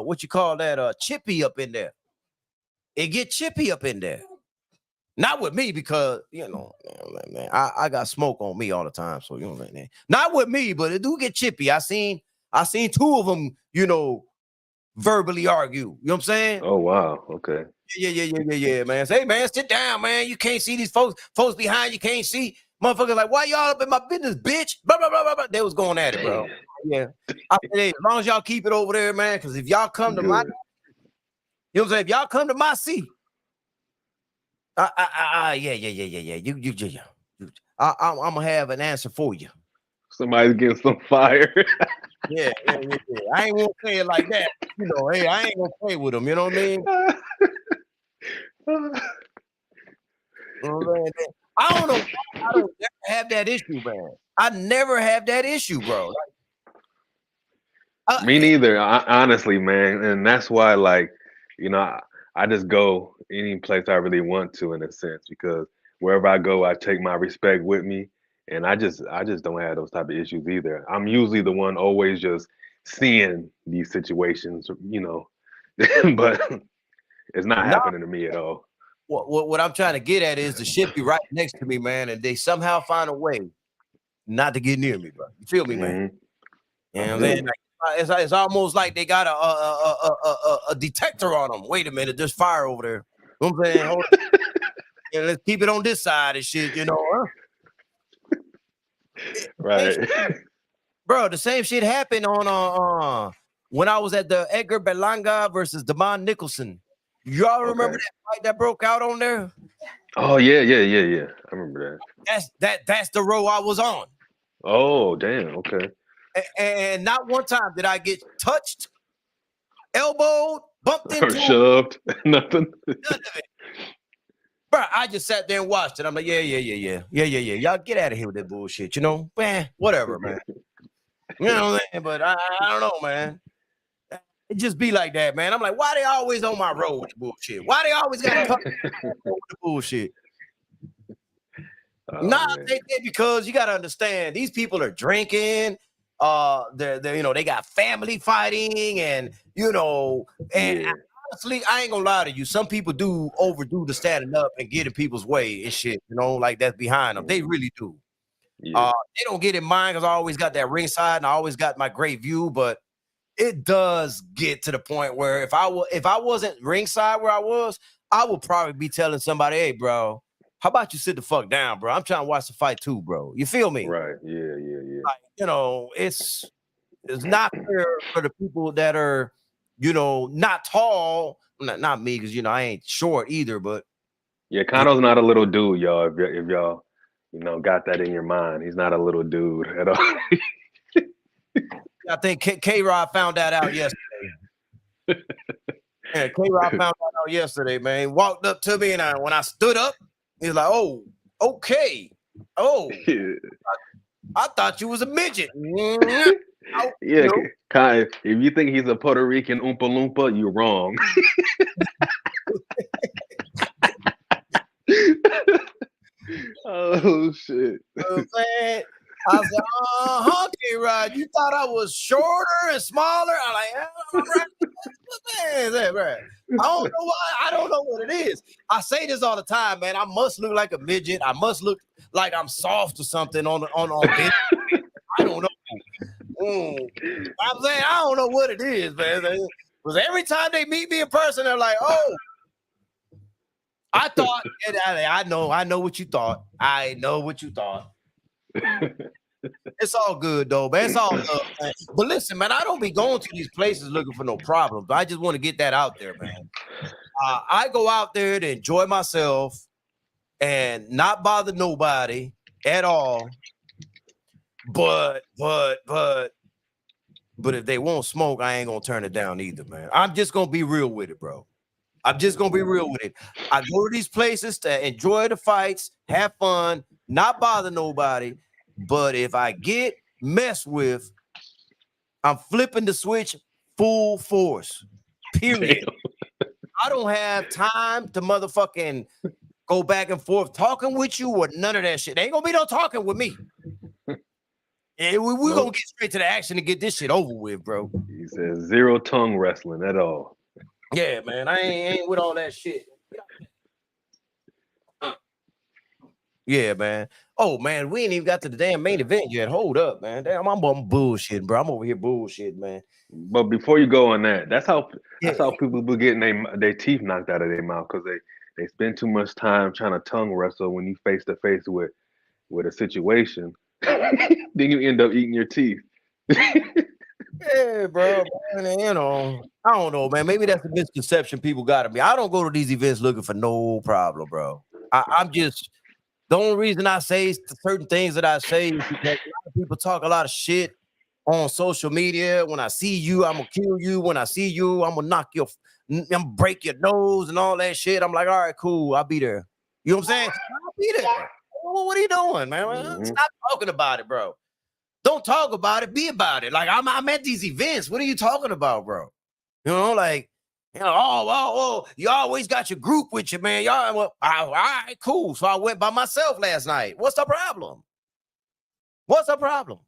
what you call that, chippy up in there. It get chippy up in there. Not with me, because man, I got smoke on me all the time. So man. Not with me, but it do get chippy. I seen two of them, verbally argue. You know what I'm saying? Oh wow. Okay. Yeah, man. Say, hey, man, sit down, man. You can't see these folks behind you can't see. Motherfuckers like, why y'all up in my business, bitch? Blah, blah, blah, blah, blah. They was going at it, bro. Yeah. I said, hey, as long as y'all keep it over there, man, because if y'all come to my, you know what I'm saying? If y'all come to my seat, yeah. I'm gonna have an answer for you. Somebody's getting some fire. Yeah. I ain't gonna say it like that. Hey, I ain't gonna play with them. You know what I mean? I don't know. I don't never have that issue, man. I never have that issue, bro. Me neither, honestly, man. And that's why, like, I just go any place I really want to, in a sense, because wherever I go, I take my respect with me, and I just don't have those type of issues either. I'm usually the one always just seeing these situations, but it's not happening to me at all. What I'm trying to get at is the shit be right next to me, man, and they somehow find a way not to get near me, bro. You feel me, man? You know what I'm saying? It's almost like they got a detector on them. Wait a minute, there's fire over there. You know what I'm saying? Hold on. Let's keep it on this side and shit, Right. Bro, the same shit happened on when I was at the Edgar Berlanga versus Damon Nicholson. Y'all remember that fight that broke out on there? Oh yeah. I remember that. That's the row I was on. Oh damn. Okay. And not one time did I get touched, elbowed, bumped into, or shoved. Nothing. None of it. Bro, I just sat there and watched it. I'm like, yeah. Y'all get out of here with that bullshit. Man, whatever, man. You know what I'm saying? But I don't know, man. It just be like that, man. I'm like, why they always on my road with the bullshit? Why they always got to with the bullshit? Because you got to understand, these people are drinking. They got family fighting, and honestly, I ain't gonna lie to you. Some people do overdo the standing up and get in people's way and shit. Like that's behind them. They really do. Yeah. They don't get in mine because I always got that ringside and I always got my great view, but it does get to the point where if I wasn't ringside where I was, I would probably be telling somebody, hey, bro, how about you sit the fuck down, bro? I'm trying to watch the fight too, bro. You feel me? Right. Yeah. Like, it's not fair for the people that are, not tall. Not me, because I ain't short either, but yeah, Kano's not a little dude, y'all. If y'all, got that in your mind, he's not a little dude at all. I think K-Rod found that out yesterday. Yeah, K-Rod found that out yesterday, man. He walked up to me, and when I stood up, he's like, oh, okay. Oh, I thought you was a midget. Yeah, Kai, if you think he's a Puerto Rican Oompa Loompa, you're wrong. Oh, shit. I said, K-Rod, you thought I was shorter and smaller? I'm like, right. I don't know what it is. I say this all the time, man. I must look like a midget. I must look like I'm soft or something on video. I don't know. I'm saying I don't know what it is, man. Because every time they meet me in person, they're like, "Oh, I thought." I know what you thought. I know what you thought. It's all good though, man. It's all good, man. But listen, man, I don't be going to these places looking for no problems. I just want to get that out there, man. I go out there to enjoy myself and not bother nobody at all. But if they won't smoke, I ain't gonna turn it down either, man. I'm just gonna be real with it, bro. I'm just gonna be real with it. I go to these places to enjoy the fights, have fun, not bother nobody. But if I get messed with, I'm flipping the switch full force. Period. Damn. I don't have time to motherfucking go back and forth talking with you or none of that shit. There ain't gonna be no talking with me. And we're gonna Nope. get straight to the action and get this shit over with, bro. He says zero tongue wrestling at all. Yeah, man. I ain't with all that shit. Yeah, man. Oh man, we ain't even got to the damn main event yet. Hold up, man. Damn, I'm bullshitting, bro. I'm over here bullshitting, man. But before you go on that, Yeah, that's how people be getting their teeth knocked out of their mouth because they spend too much time trying to tongue wrestle when you face to face with a situation. Then you end up eating your teeth. yeah, bro. Man, you know, I don't know, man. Maybe that's a misconception people got of me. I don't go to these events looking for no problem, bro. I'm just the only reason I say certain things that I say is because a lot of people talk a lot of shit on social media. When I see you, I'm gonna kill you. When I see you, I'm gonna I'm gonna break your nose and all that shit. I'm like, all right, cool, I'll be there. You know what I'm saying? I'll be there. What are you doing, man? Hmm. Stop talking about it, bro. Don't talk about it, be about it. Like I'm at these events. What are you talking about, bro? You know, like, you always got your group with you, man. Y'all, well, all right, cool. So I went by myself last night. What's the problem? What's the problem?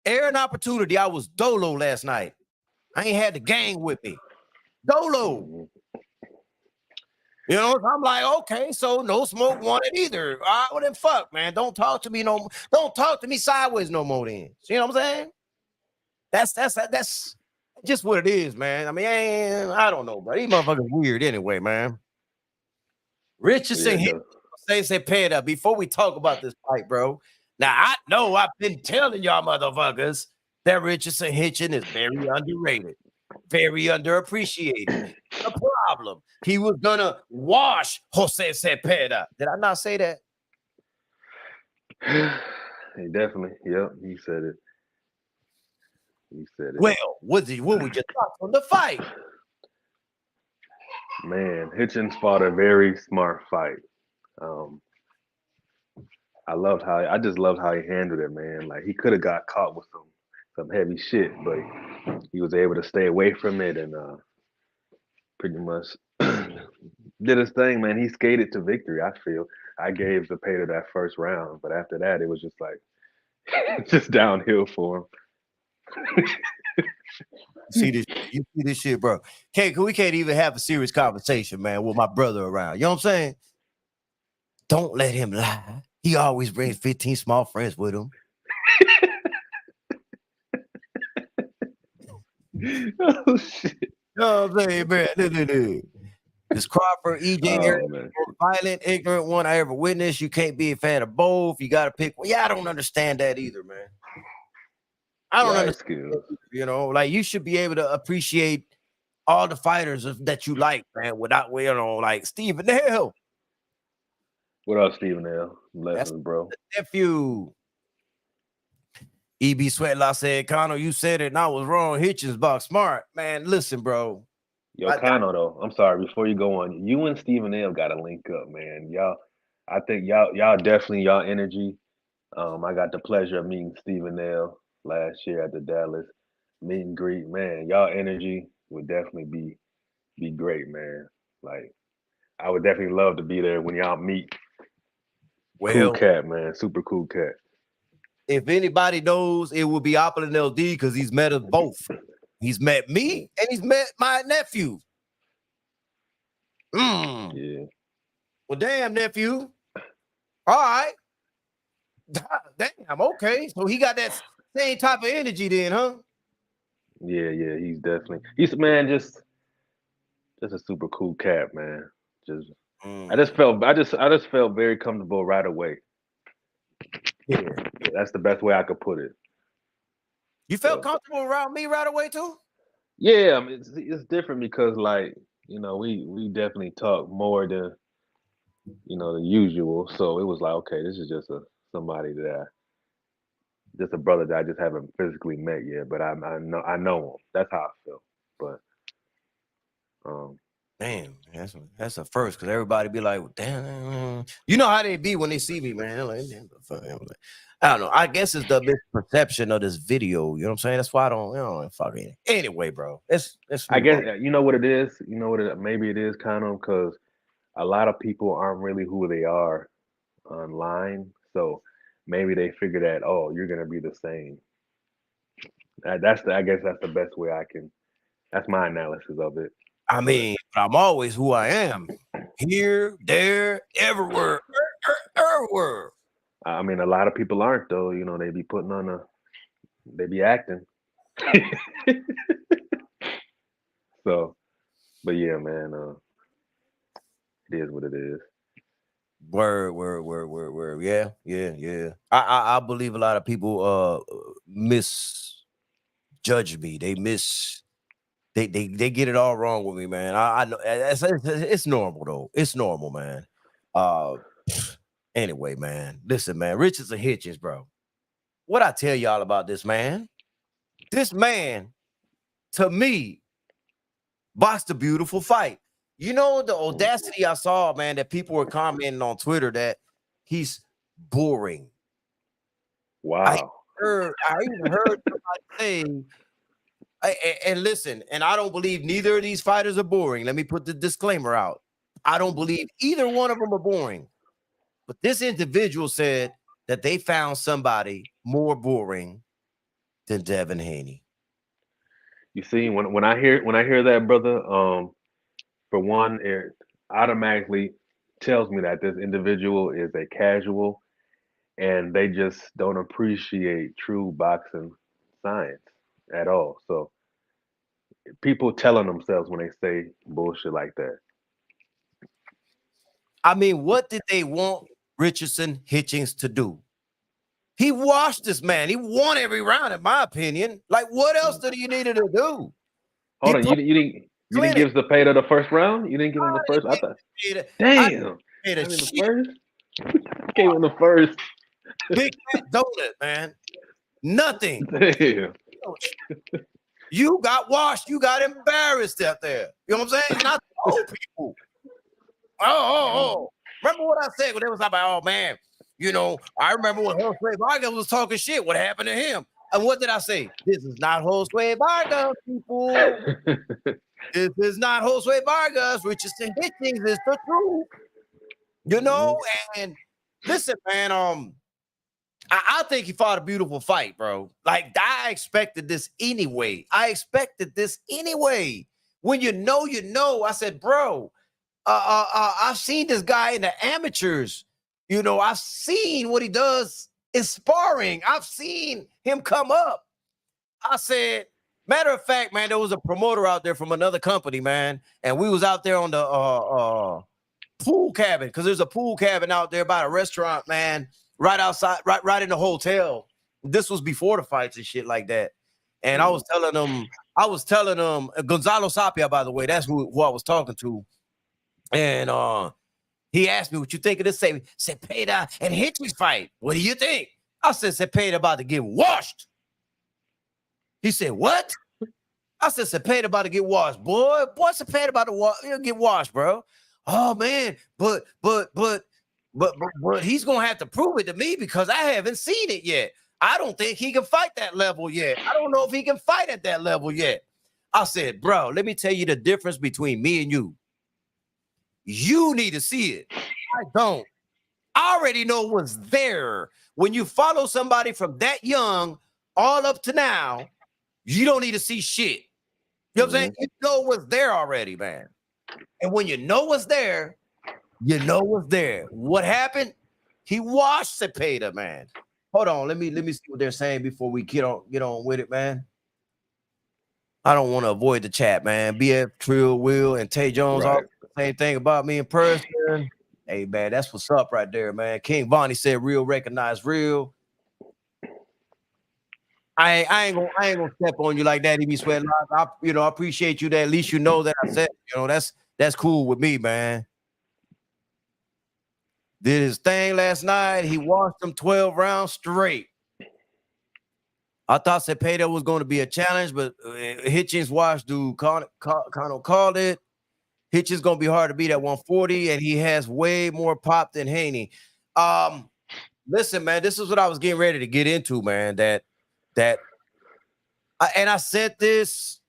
Air and opportunity. I was dolo last night. I ain't had the gang with me. Dolo. Hmm. You know, I'm like, okay, so no smoke wanted either. All right, well then fuck, man. Don't talk to me don't talk to me sideways no more then. You know what I'm saying? That's just what it is, man. I mean, I don't know, bro. These motherfuckers weird anyway, man. Yeah, Richardson hit duh. say Panda before we talk about this fight, bro. Now I know I've been telling y'all motherfuckers that Richardson Hitchin is very underrated, very underappreciated. The problem, he was gonna wash Jose Cepeda. Did I not say that? He definitely, yep, he said it. He said it. Well, what was your thoughts on the fight? Man, Hitchens fought a very smart fight. Um, I just loved how he handled it, man. Like he could have got caught with some heavy shit, but he was able to stay away from it and pretty much did his thing, man. He skated to victory. I feel I gave Zepeda that first round, but after that, it was just like just downhill for him. You see this shit, bro. We can't even have a serious conversation, man, with my brother around. You know what I'm saying? Don't let him lie. He always brings 15 small friends with him. Oh shit! You know what I'm saying, man? No. This Crawford, EJ, Oh man, most violent, ignorant one I ever witnessed. You can't be a fan of both. You got to pick one. Yeah, I don't understand that either, man. I don't right understand skills. that either, you know, like you should be able to appreciate all the fighters that you like, man, without, like Stephen Hill. What up, Stephen L? That's Blessings, bro. the nephew. EB Sweatlaw said, Connor, you said it and I was wrong. Hitchens box smart. Man, listen, bro. Yo, Kano, though, I'm sorry. Before you go on, you and Stephen L got to link up, man. Y'all, I think y'all definitely y'all energy. I got the pleasure of meeting Stephen L last year at the Dallas meet and greet. Man, y'all energy would definitely be great, man. Like I would definitely love to be there when y'all meet. Cool Well, cat, man. Super cool cat. if anybody knows, it will be Opplin LD because he's met us both. He's met me and he's met my nephew. Yeah. Well, damn, nephew. All right. Damn, okay. So he got that same type of energy then, huh? Yeah. He's man, just a super cool cat, man. Just Mm, I just felt very comfortable right away. yeah. That's the best way I could put it. You felt So comfortable around me right away, too? yeah, I mean, it's different because like we definitely talk more than the usual. So it was like okay, this is just a somebody just a brother that I just haven't physically met yet, but I know him. That's how I feel. But Damn, that's a first because everybody be like, well, damn, you know how they be when they see me, man. They're like, damn, the fuck. I'm like, I don't know. I guess it's the misperception of this video. You know what I'm saying? That's why I don't, fuck it. Anyway, bro, let's I move guess on. you know what it is. You know what it maybe it is kind of because a lot of people aren't really who they are online. So maybe they figure that you're gonna be the same. I guess that's the best way I can. That's my analysis of it. I But mean, but I'm always who I am. Here, there, everywhere, everywhere. I mean, a lot of people aren't though. You know, they be acting. So, but yeah, man, it is what it is. Word. Yeah. I believe a lot of people misjudge me. They get it all wrong with me, man. I know it's normal though. It's normal, man. Uh anyway, man. Listen, man. Richards and Hitchens, bro. What I tell y'all about this man? This man, to me, boxed a beautiful fight. You know the audacity I saw, man, that people were commenting on Twitter that he's boring. Wow. I even heard somebody say, and listen, and I don't believe neither of these fighters are boring. Let me put the disclaimer out. I don't believe either one of them are boring. But this individual said that they found somebody more boring than Devin Haney. You see, when I hear that, brother, for one, it automatically tells me that this individual is a casual and they just don't appreciate true boxing science at all. So people telling themselves when they say bullshit like that. I mean, what did they want Richardson Hitchens to do? He washed this man. He won every round, in my opinion. Like, what else did he need to do? He Hold on, put you didn't clinic. give Zepeda the first round? You didn't give him the first? I thought, I damn, made I a mean the shit first gave him the first. big fat donut, man. Nothing. Damn. You got washed. You got embarrassed out there. You know what I'm saying? Not the old people. Oh. Remember what I said when they was like, oh man, I remember when Jose Vargas was talking shit. What happened to him? And what did I say? This is not Jose Vargas, people. This is not Jose Vargas. Richardson Hitchens is the truth. And listen, man, I think he fought a beautiful fight, bro. Like, I expected this anyway. When you know, I said, bro, I've seen this guy in the amateurs. I've seen what he does in sparring. I've seen him come up. I said, matter of fact, man, there was a promoter out there from another company, man, and we was out there on the pool cabin because there's a pool cabin out there by a restaurant, man, right outside, right in the hotel. This was before the fights and shit like that. And I was telling them, Gonzalo Sapia, by the way, that's who I was talking to. And he asked me, what you think of this Cepeda and Hitchens fight? What do you think? I said, Cepeda about to get washed. He said, what? I said, Cepeda about to get washed. Boy, Cepeda about to get washed, bro. Oh man, but he's gonna have to prove it to me because I haven't seen it yet. I don't think he can fight that level yet. I don't know if he can fight at that level yet. I said, bro, let me tell you the difference between me and you. You need to see it. I don't. I already know what's there. When you follow somebody from that young all up to now, you don't need to see shit. You know what I'm saying? You know what's there already, man. And when you know what's there, you know what's there. What happened? He washed Cepeda, man. Hold on, let me see what they're saying before we get on with it, man. I don't want to avoid the chat, man. BF, Trill, Will, and Tay Jones all the same thing about me in person. Hey, man, that's what's up right there, man. King Vonnie said real recognize real. I ain't gonna step on you like that. He be sweating. I appreciate you that at least you know that I said, that's cool with me, man. Did his thing last night. He watched him 12 rounds straight. I thought Cepeda was going to be a challenge, but Hitchens watched dude called it. Hitch is gonna be hard to beat at 140, and he has way more pop than Haney. Listen, man, this is what I was getting ready to get into, man. And I said this.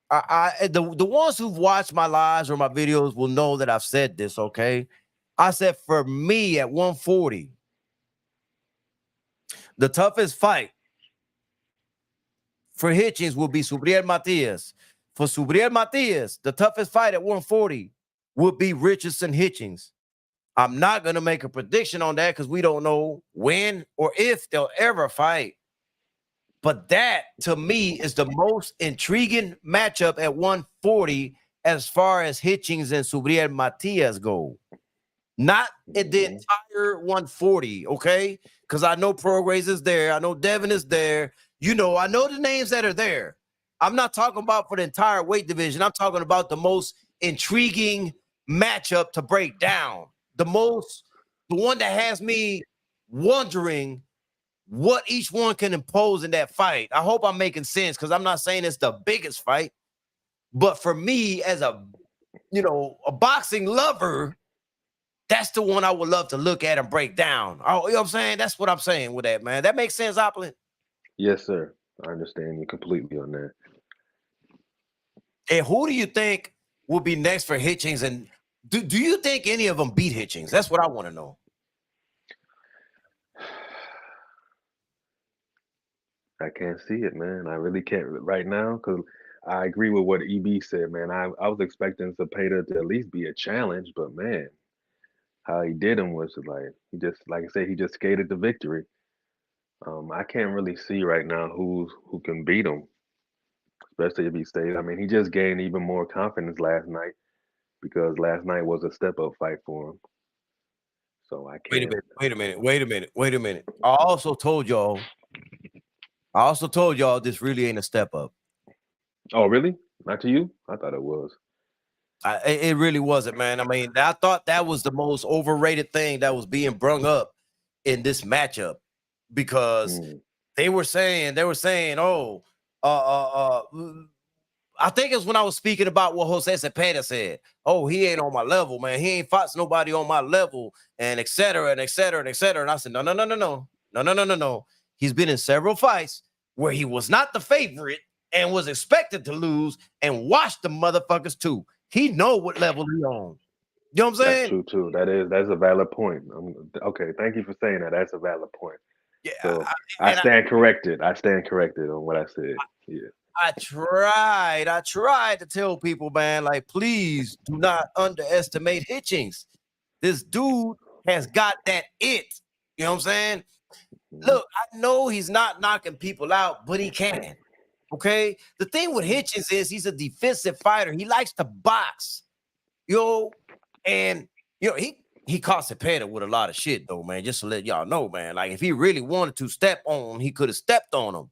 The ones who've watched my lives or my videos will know that I've said this. Okay, I said for me at 140, the toughest fight for Hitchens will be Subriel Matias. For Subriel Matias, the toughest fight at 140 would be Richardson Hitchens. I'm not going to make a prediction on that because we don't know when or if they'll ever fight. But that, to me, is the most intriguing matchup at 140 as far as Hitchens and Subriel Matias go. Not in the entire 140, okay? Because I know Prograis is there. I know Devin is there. You know, I know the names that are there. I'm not talking about for the entire weight division. I'm talking about the most intriguing matchup to break down. The one that has me wondering what each one can impose in that fight. I hope I'm making sense because I'm not saying it's the biggest fight. But for me, as a boxing lover, that's the one I would love to look at and break down. Oh, you know what I'm saying? That's what I'm saying with that, man. That makes sense, Opplin? Yes, sir. I understand you completely on that. And who do you think will be next for Hitchens? And do you think any of them beat Hitchens? That's what I want to know. I can't see it, man. I really can't right now because I agree with what EB said, man. I was expecting Zapata to at least be a challenge, but man, how he did him was like he just, like I said, he just skated to victory. I can't really see right now who can beat him, especially if he stays. I mean, he just gained even more confidence last night because last night was a step up fight for him. So I can't. Wait a minute. I also told y'all this really ain't a step up. Oh, really? Not to you? I thought it was. It really wasn't, man. I mean, I thought that was the most overrated thing that was being brung up in this matchup because they were saying, oh, I think it's when I was speaking about what Jose Cepeda said. Oh, he ain't on my level, man. He ain't fought nobody on my level, and et cetera, and et cetera, and et cetera. And I said, no. He's been in several fights where he was not the favorite and was expected to lose and watched the motherfuckers too. He know what level he on. You know what I'm saying? That's true too. That's a valid point. Okay, thank you for saying that. That's a valid point. Yeah, so I stand corrected. I stand corrected on what I said. Yeah. I tried to tell people, man, like, please do not underestimate Hitchens. This dude has got that it. You know what I'm saying? Look, I know he's not knocking people out, but he can. Okay. The thing with Hitchens is he's a defensive fighter. He likes to box, and he caught Cepeda with a lot of shit, though, man. Just to let y'all know, man. Like, if he really wanted to step on, he could have stepped on him.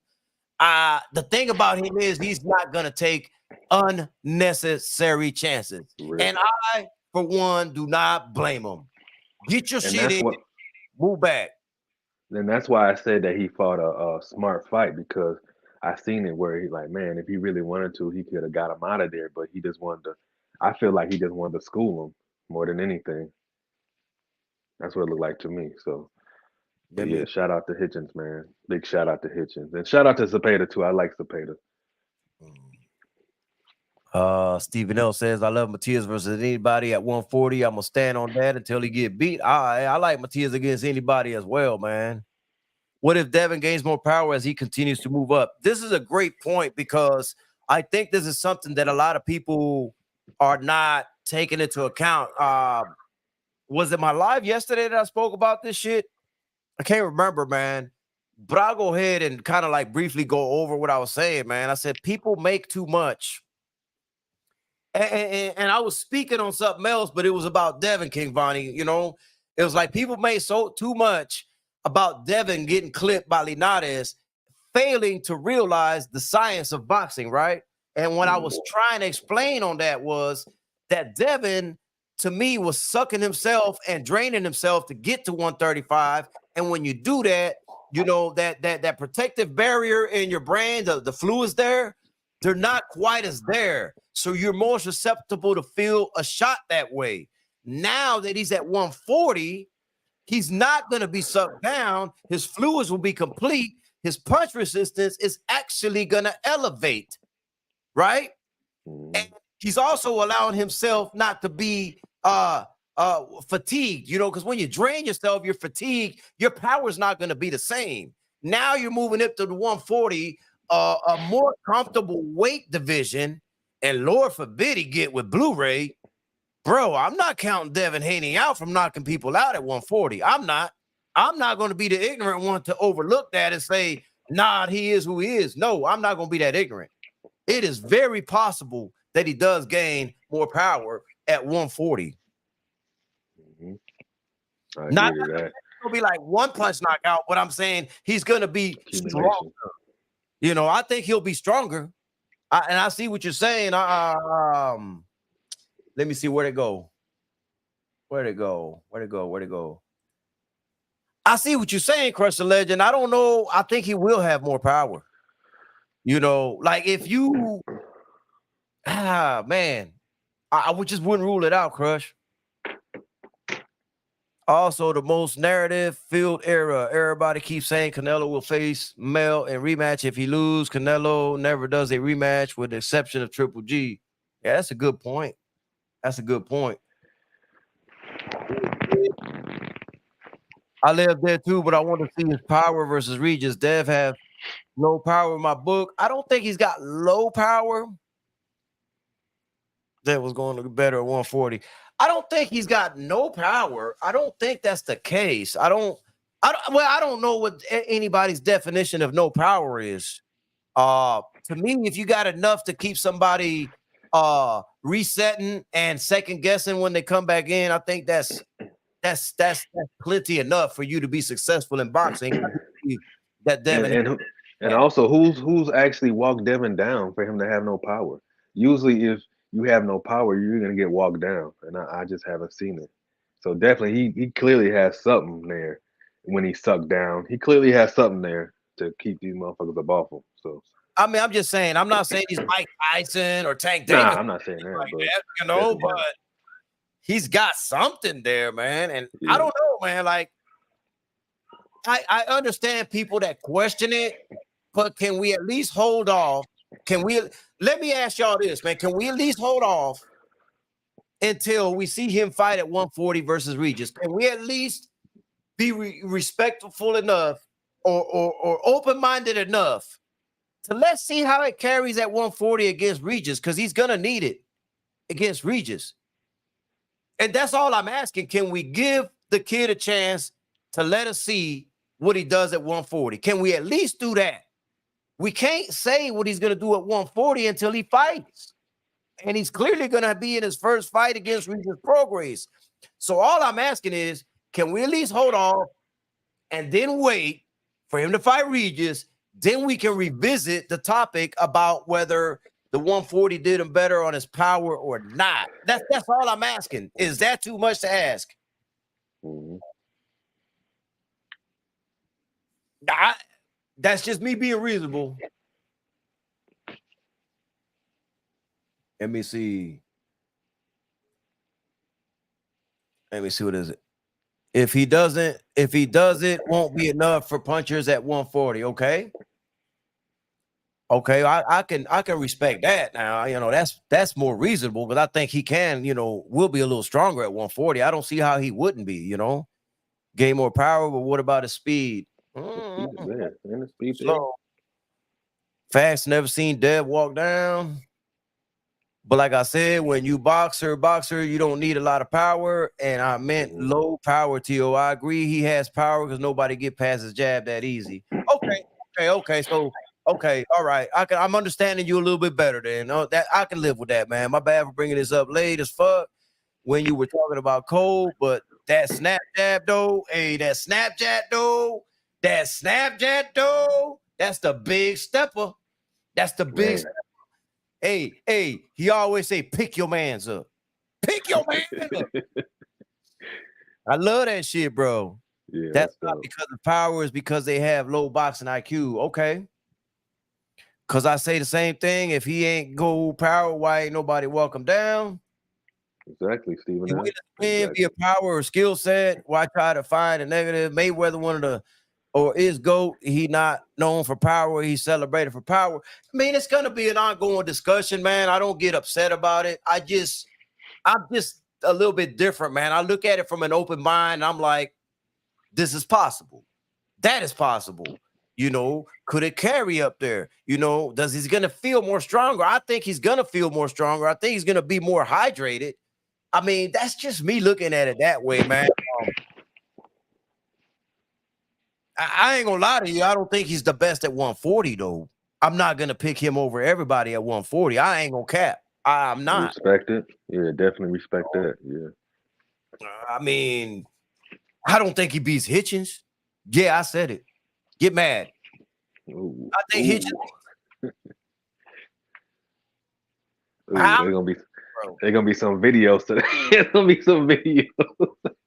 The thing about him is he's not gonna take unnecessary chances, and I, for one, do not blame him. Get your shit in, move back. And that's why I said that he fought a smart fight because I seen it where he like, man, if he really wanted to, he could have got him out of there, but he just wanted to. I feel like he just wanted to school him more than anything. That's what it looked like to me. So, yeah, shout out to Hitchens, man. Big shout out to Hitchens, and shout out to Cepeda too. I like Cepeda. Stephen L says, I love Matias versus anybody at 140. I'm gonna stand on that until he get beat. I like Matias against anybody as well, man. What if Devin gains more power as he continues to move up? This is a great point because I think this is something that a lot of people are not taking into account. Was it my live yesterday that I spoke about this shit? I can't remember, man. But I'll go ahead and kind of like briefly go over what I was saying, man. I said people make too much. And I was speaking on something else, but it was about Devin, King Vonnie. It was like people made too much about Devin getting clipped by Linares, failing to realize the science of boxing, right? And what I was trying to explain on that was that Devin, to me, was sucking himself and draining himself to get to 135. And when you do that, that protective barrier in your brain, the fluids there, They're not quite as there. So you're more susceptible to feel a shot that way. Now that he's at 140, he's not going to be sucked down. His fluids will be complete. His punch resistance is actually going to elevate, right? And he's also allowing himself not to be fatigued, because when you drain yourself, you're fatigued, your power is not going to be the same. Now you're moving up to the 140, a more comfortable weight division, and Lord forbid he get with Blu-ray. Bro, I'm not counting Devin Haney out from knocking people out at 140. I'm not going to be the ignorant one to overlook that and say, nah, he is who he is. No, I'm not going to be that ignorant. It is very possible that he does gain more power at 140. Not going to be like one punch knockout, but I'm saying he's going to be stronger. I think he'll be stronger. And I see what you're saying. Let me see where'd it go. I see what you're saying, Crush the Legend. I don't know. I think he will have more power. Like if you, man, I just wouldn't rule it out, Crush. Also, the most narrative-filled era. Everybody keeps saying Canelo will face Mel in rematch. If he loses, Canelo never does a rematch with the exception of Triple G. Yeah, that's a good point. I live there too, but I want to see his power versus Regis. Dev have low power in my book. I don't think he's got low power. That was going to be better at 140. I don't think he's got no power. I don't think that's the case. I don't know what anybody's definition of no power is. To me, if you got enough to keep somebody resetting and second guessing when they come back in, I think that's plenty enough for you to be successful in boxing. That Devin and also who's actually walked Devin down for him to have no power? Usually, if you have no power, you're gonna get walked down, and I just haven't seen it. So definitely, he clearly has something there when he's sucked down. He clearly has something there to keep these motherfuckers up off him. So I mean, I'm just saying. I'm not saying he's Mike Tyson or Tank Davis. Nah, I'm not saying that, but he's got something there, man. And I don't know, man. Like, I understand people that question it, but can we at least hold off? Let me ask y'all this, man. Can we at least hold off until we see him fight at 140 versus Regis? Can we at least be respectful enough or open-minded enough to let's see how it carries at 140 against Regis? Because he's gonna need it against Regis. And that's all I'm asking. Can we give the kid a chance to let us see what he does at 140? Can we at least do that? We can't say what he's going to do at 140 until he fights. And he's clearly going to be in his first fight against Regis Prograis. So all I'm asking is, can we at least hold off and then wait for him to fight Regis? Then we can revisit the topic about whether the 140 did him better on his power or not. That's all I'm asking. Is that too much to ask? That's just me being reasonable. Let me see. What is it? If he does it, won't be enough for punchers at 140. Okay. I can respect that now. That's more reasonable, but I think he can, will be a little stronger at 140. I don't see how he wouldn't be, gain more power, but what about his speed? Slow. Fast, never seen Dev walk down. But like I said, when you boxer, you don't need a lot of power. And I meant low power, T.O. I agree he has power because nobody get past his jab that easy. Okay. So, okay, all right. I'm understanding you a little bit better then. That I can live with that, man. My bad for bringing this up late as fuck when you were talking about Cole, but that snap jab though, that Snapchat though, that's the big stepper. That's the big stepper. Hey, he always say, pick your mans up. Pick your mans up. I love that shit, bro. Yeah, that's not because of power, it's because they have low boxing IQ. Okay. Cause I say the same thing. If he ain't gold power, why ain't nobody welcome down? Exactly, Stephen. He win Exactly. via power or skill set. Why try to find a negative? Mayweather one of the or is GOAT. He not known for power. He's celebrated for power. I mean, it's gonna be an ongoing discussion, man. I don't get upset about it. I'm just a little bit different, man. I look at it from an open mind. I'm like, this is possible. That is possible. You know, could it carry up there? You know, does he's gonna feel more stronger? I think he's gonna feel more stronger. I think he's gonna be more hydrated. I mean, that's just me looking at it that way, man. I ain't gonna lie to you. I don't think he's the best at 140, though. I'm not gonna pick him over everybody at 140. I ain't gonna cap. I'm not. Respect it. Yeah, definitely respect that. Yeah. I mean, I don't think he beats Hitchens. Yeah, I said it. Get mad. Ooh. I think Ooh. Hitchens. Ooh, there's gonna be some videos today. There's gonna be some videos.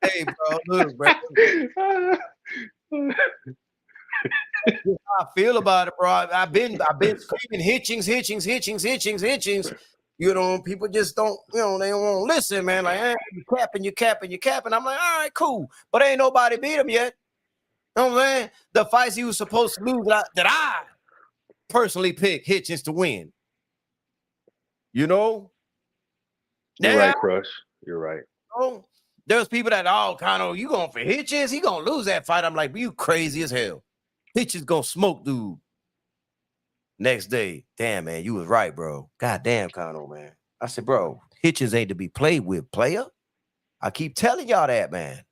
Hey, bro, look, bro. How I feel about it, bro. I've been screaming Hitchings. You know, people just don't, you know, they don't want to listen, man. Like, hey, you capping. I'm like, all right, cool. But ain't nobody beat him yet. You know what I'm saying? The fights he was supposed to lose that I personally picked Hitchens to win. You know? You're right, Crush. You're right. You know? There's people that all kind of, you going for Hitchens? He gonna lose that fight. I'm like, you crazy as hell. Hitchens gonna smoke dude. Next day, damn, man, you was right, bro. God damn, Kano, man. I said, bro, Hitchens ain't to be played with, player. I keep telling y'all that, man.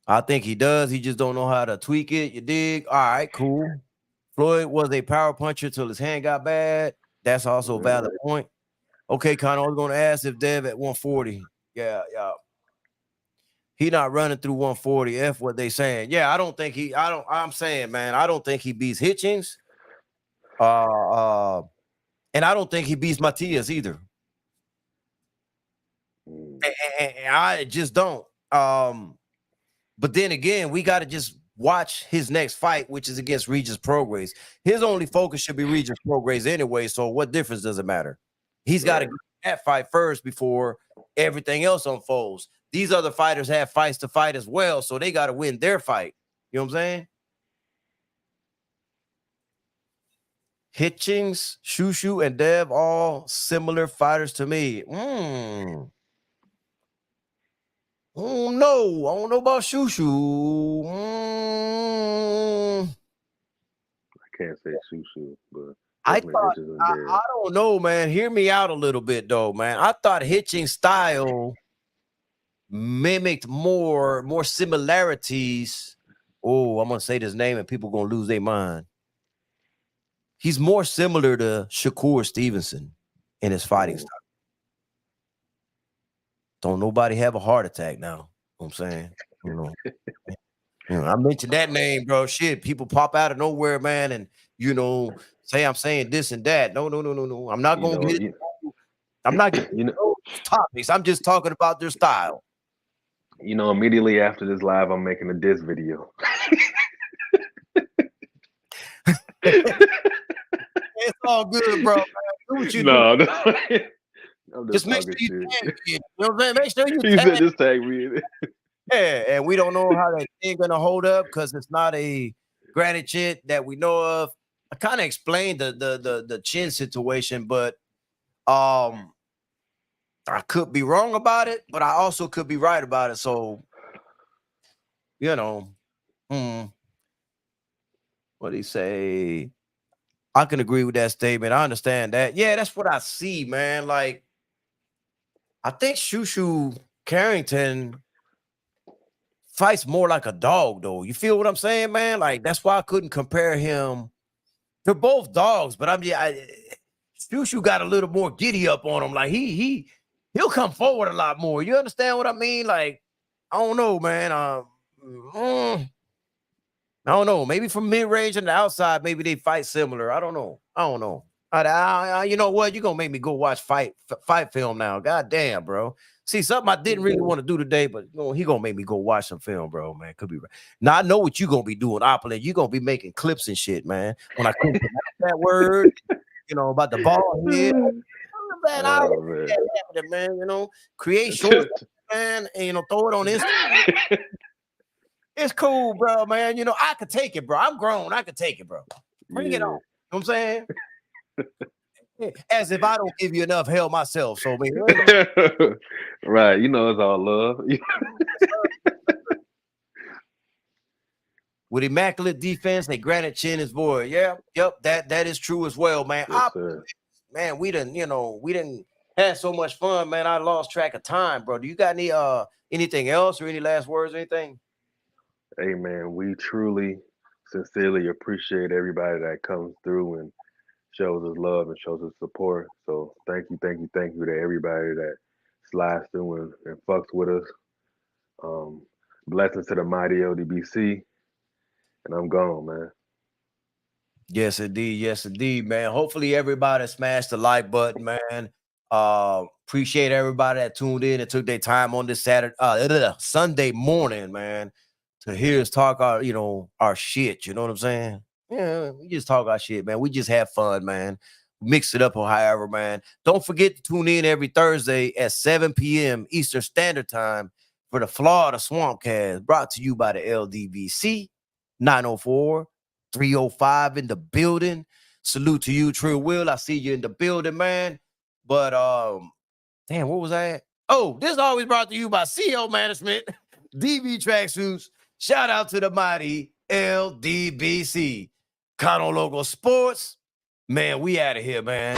I think he does. He just don't know how to tweak it. You dig? All right, cool. Floyd was a power puncher till his hand got bad. That's also a valid point. Okay, Kano, I was going to ask if Dev at 140. Yeah. He not running through 140. F what they saying. Yeah, I'm saying, man, I don't think he beats Hitchens. And I don't think he beats Matias either. And I just don't. But then again, we got to just watch his next fight, which is against Regis Prograis. His only focus should be Regis Prograis anyway. So what difference does it matter? He's got to get that fight first before everything else unfolds. These other fighters have fights to fight as well, so they got to win their fight. You know what I'm saying? Hitchings, Shushu, and Dev, all similar fighters to me. Oh no, I don't know about Shushu. I can't say Shushu, but I don't know, man. Hear me out a little bit, though, man. I thought Hitching's style mimicked more similarities. Oh, I'm gonna say this name and people gonna lose their mind. He's more similar to Shakur Stevenson in his fighting style. Don't nobody have a heart attack now. You know what I'm saying, I mentioned that name, bro. Shit, people pop out of nowhere, man, and say I'm saying this and that. No. I'm not gonna get it. I'm not getting those topics. I'm just talking about their style. Immediately after this live, I'm making a diss video. It's all good, bro. Man. Do what you do. Just make sure you tag me. You know what I'm saying? Make sure you just tag me in it. Yeah, and we don't know how that thing gonna hold up because it's not a granite chin that we know of. I kind of explained the chin situation, but I could be wrong about it, but I also could be right about it. So, what do you say? I can agree with that statement. I understand that. Yeah, that's what I see, man. Like, I think Shushu Carrington fights more like a dog, though. You feel what I'm saying, man? Like, that's why I couldn't compare him. They're both dogs, but Shushu got a little more giddy up on him. Like, he'll come forward a lot more. You understand what I mean? Like, I don't know, man. I don't know. Maybe from mid-range and the outside, maybe they fight similar. I don't know. You know what? You're gonna make me go watch fight film now. God damn, bro. See, something I didn't really want to do today, but he gonna make me go watch some film, bro. Man, could be right. Now I know what you gonna be doing, Opulent. You gonna be making clips and shit, man. When I couldn't pronounce that word, about the ball head. Man, I Oh man. that happening, man. Create short, man, and throw it on Instagram. It's cool, bro, man. I could take it, bro. I'm grown. I could take it, bro. Bring it on. You know what I'm saying? As if I don't give you enough hell myself. So, man, right. It's all love. with immaculate defense, they granted Chin his void. Yeah, yep, that is true as well, man. Yes, Man, we didn't have so much fun, man. I lost track of time, bro. Do you got anything else or any last words or anything? Hey man, we truly, sincerely appreciate everybody that comes through and shows us love and shows us support. So thank you to everybody that slides through and fucks with us. Blessings to the mighty LDBC, and I'm gone, man. Yes, indeed, man. Hopefully everybody smashed the like button, man. Appreciate everybody that tuned in and took their time on this Sunday morning, man, to hear us talk our shit. You know what I'm saying? Yeah, we just talk our shit, man. We just have fun, man. Mix it up or however, man. Don't forget to tune in every Thursday at 7 p.m. Eastern Standard Time for the FLAWDA Swampcast, brought to you by the LDBC 904. 305 in the building. Salute to you, Trill Will. I see you in the building, man. But damn, what was that? Oh, this is always brought to you by CO Management, DB Tracksuits. Shout out to the mighty LDBC. Cono Logo Sports. Man, we out of here, man.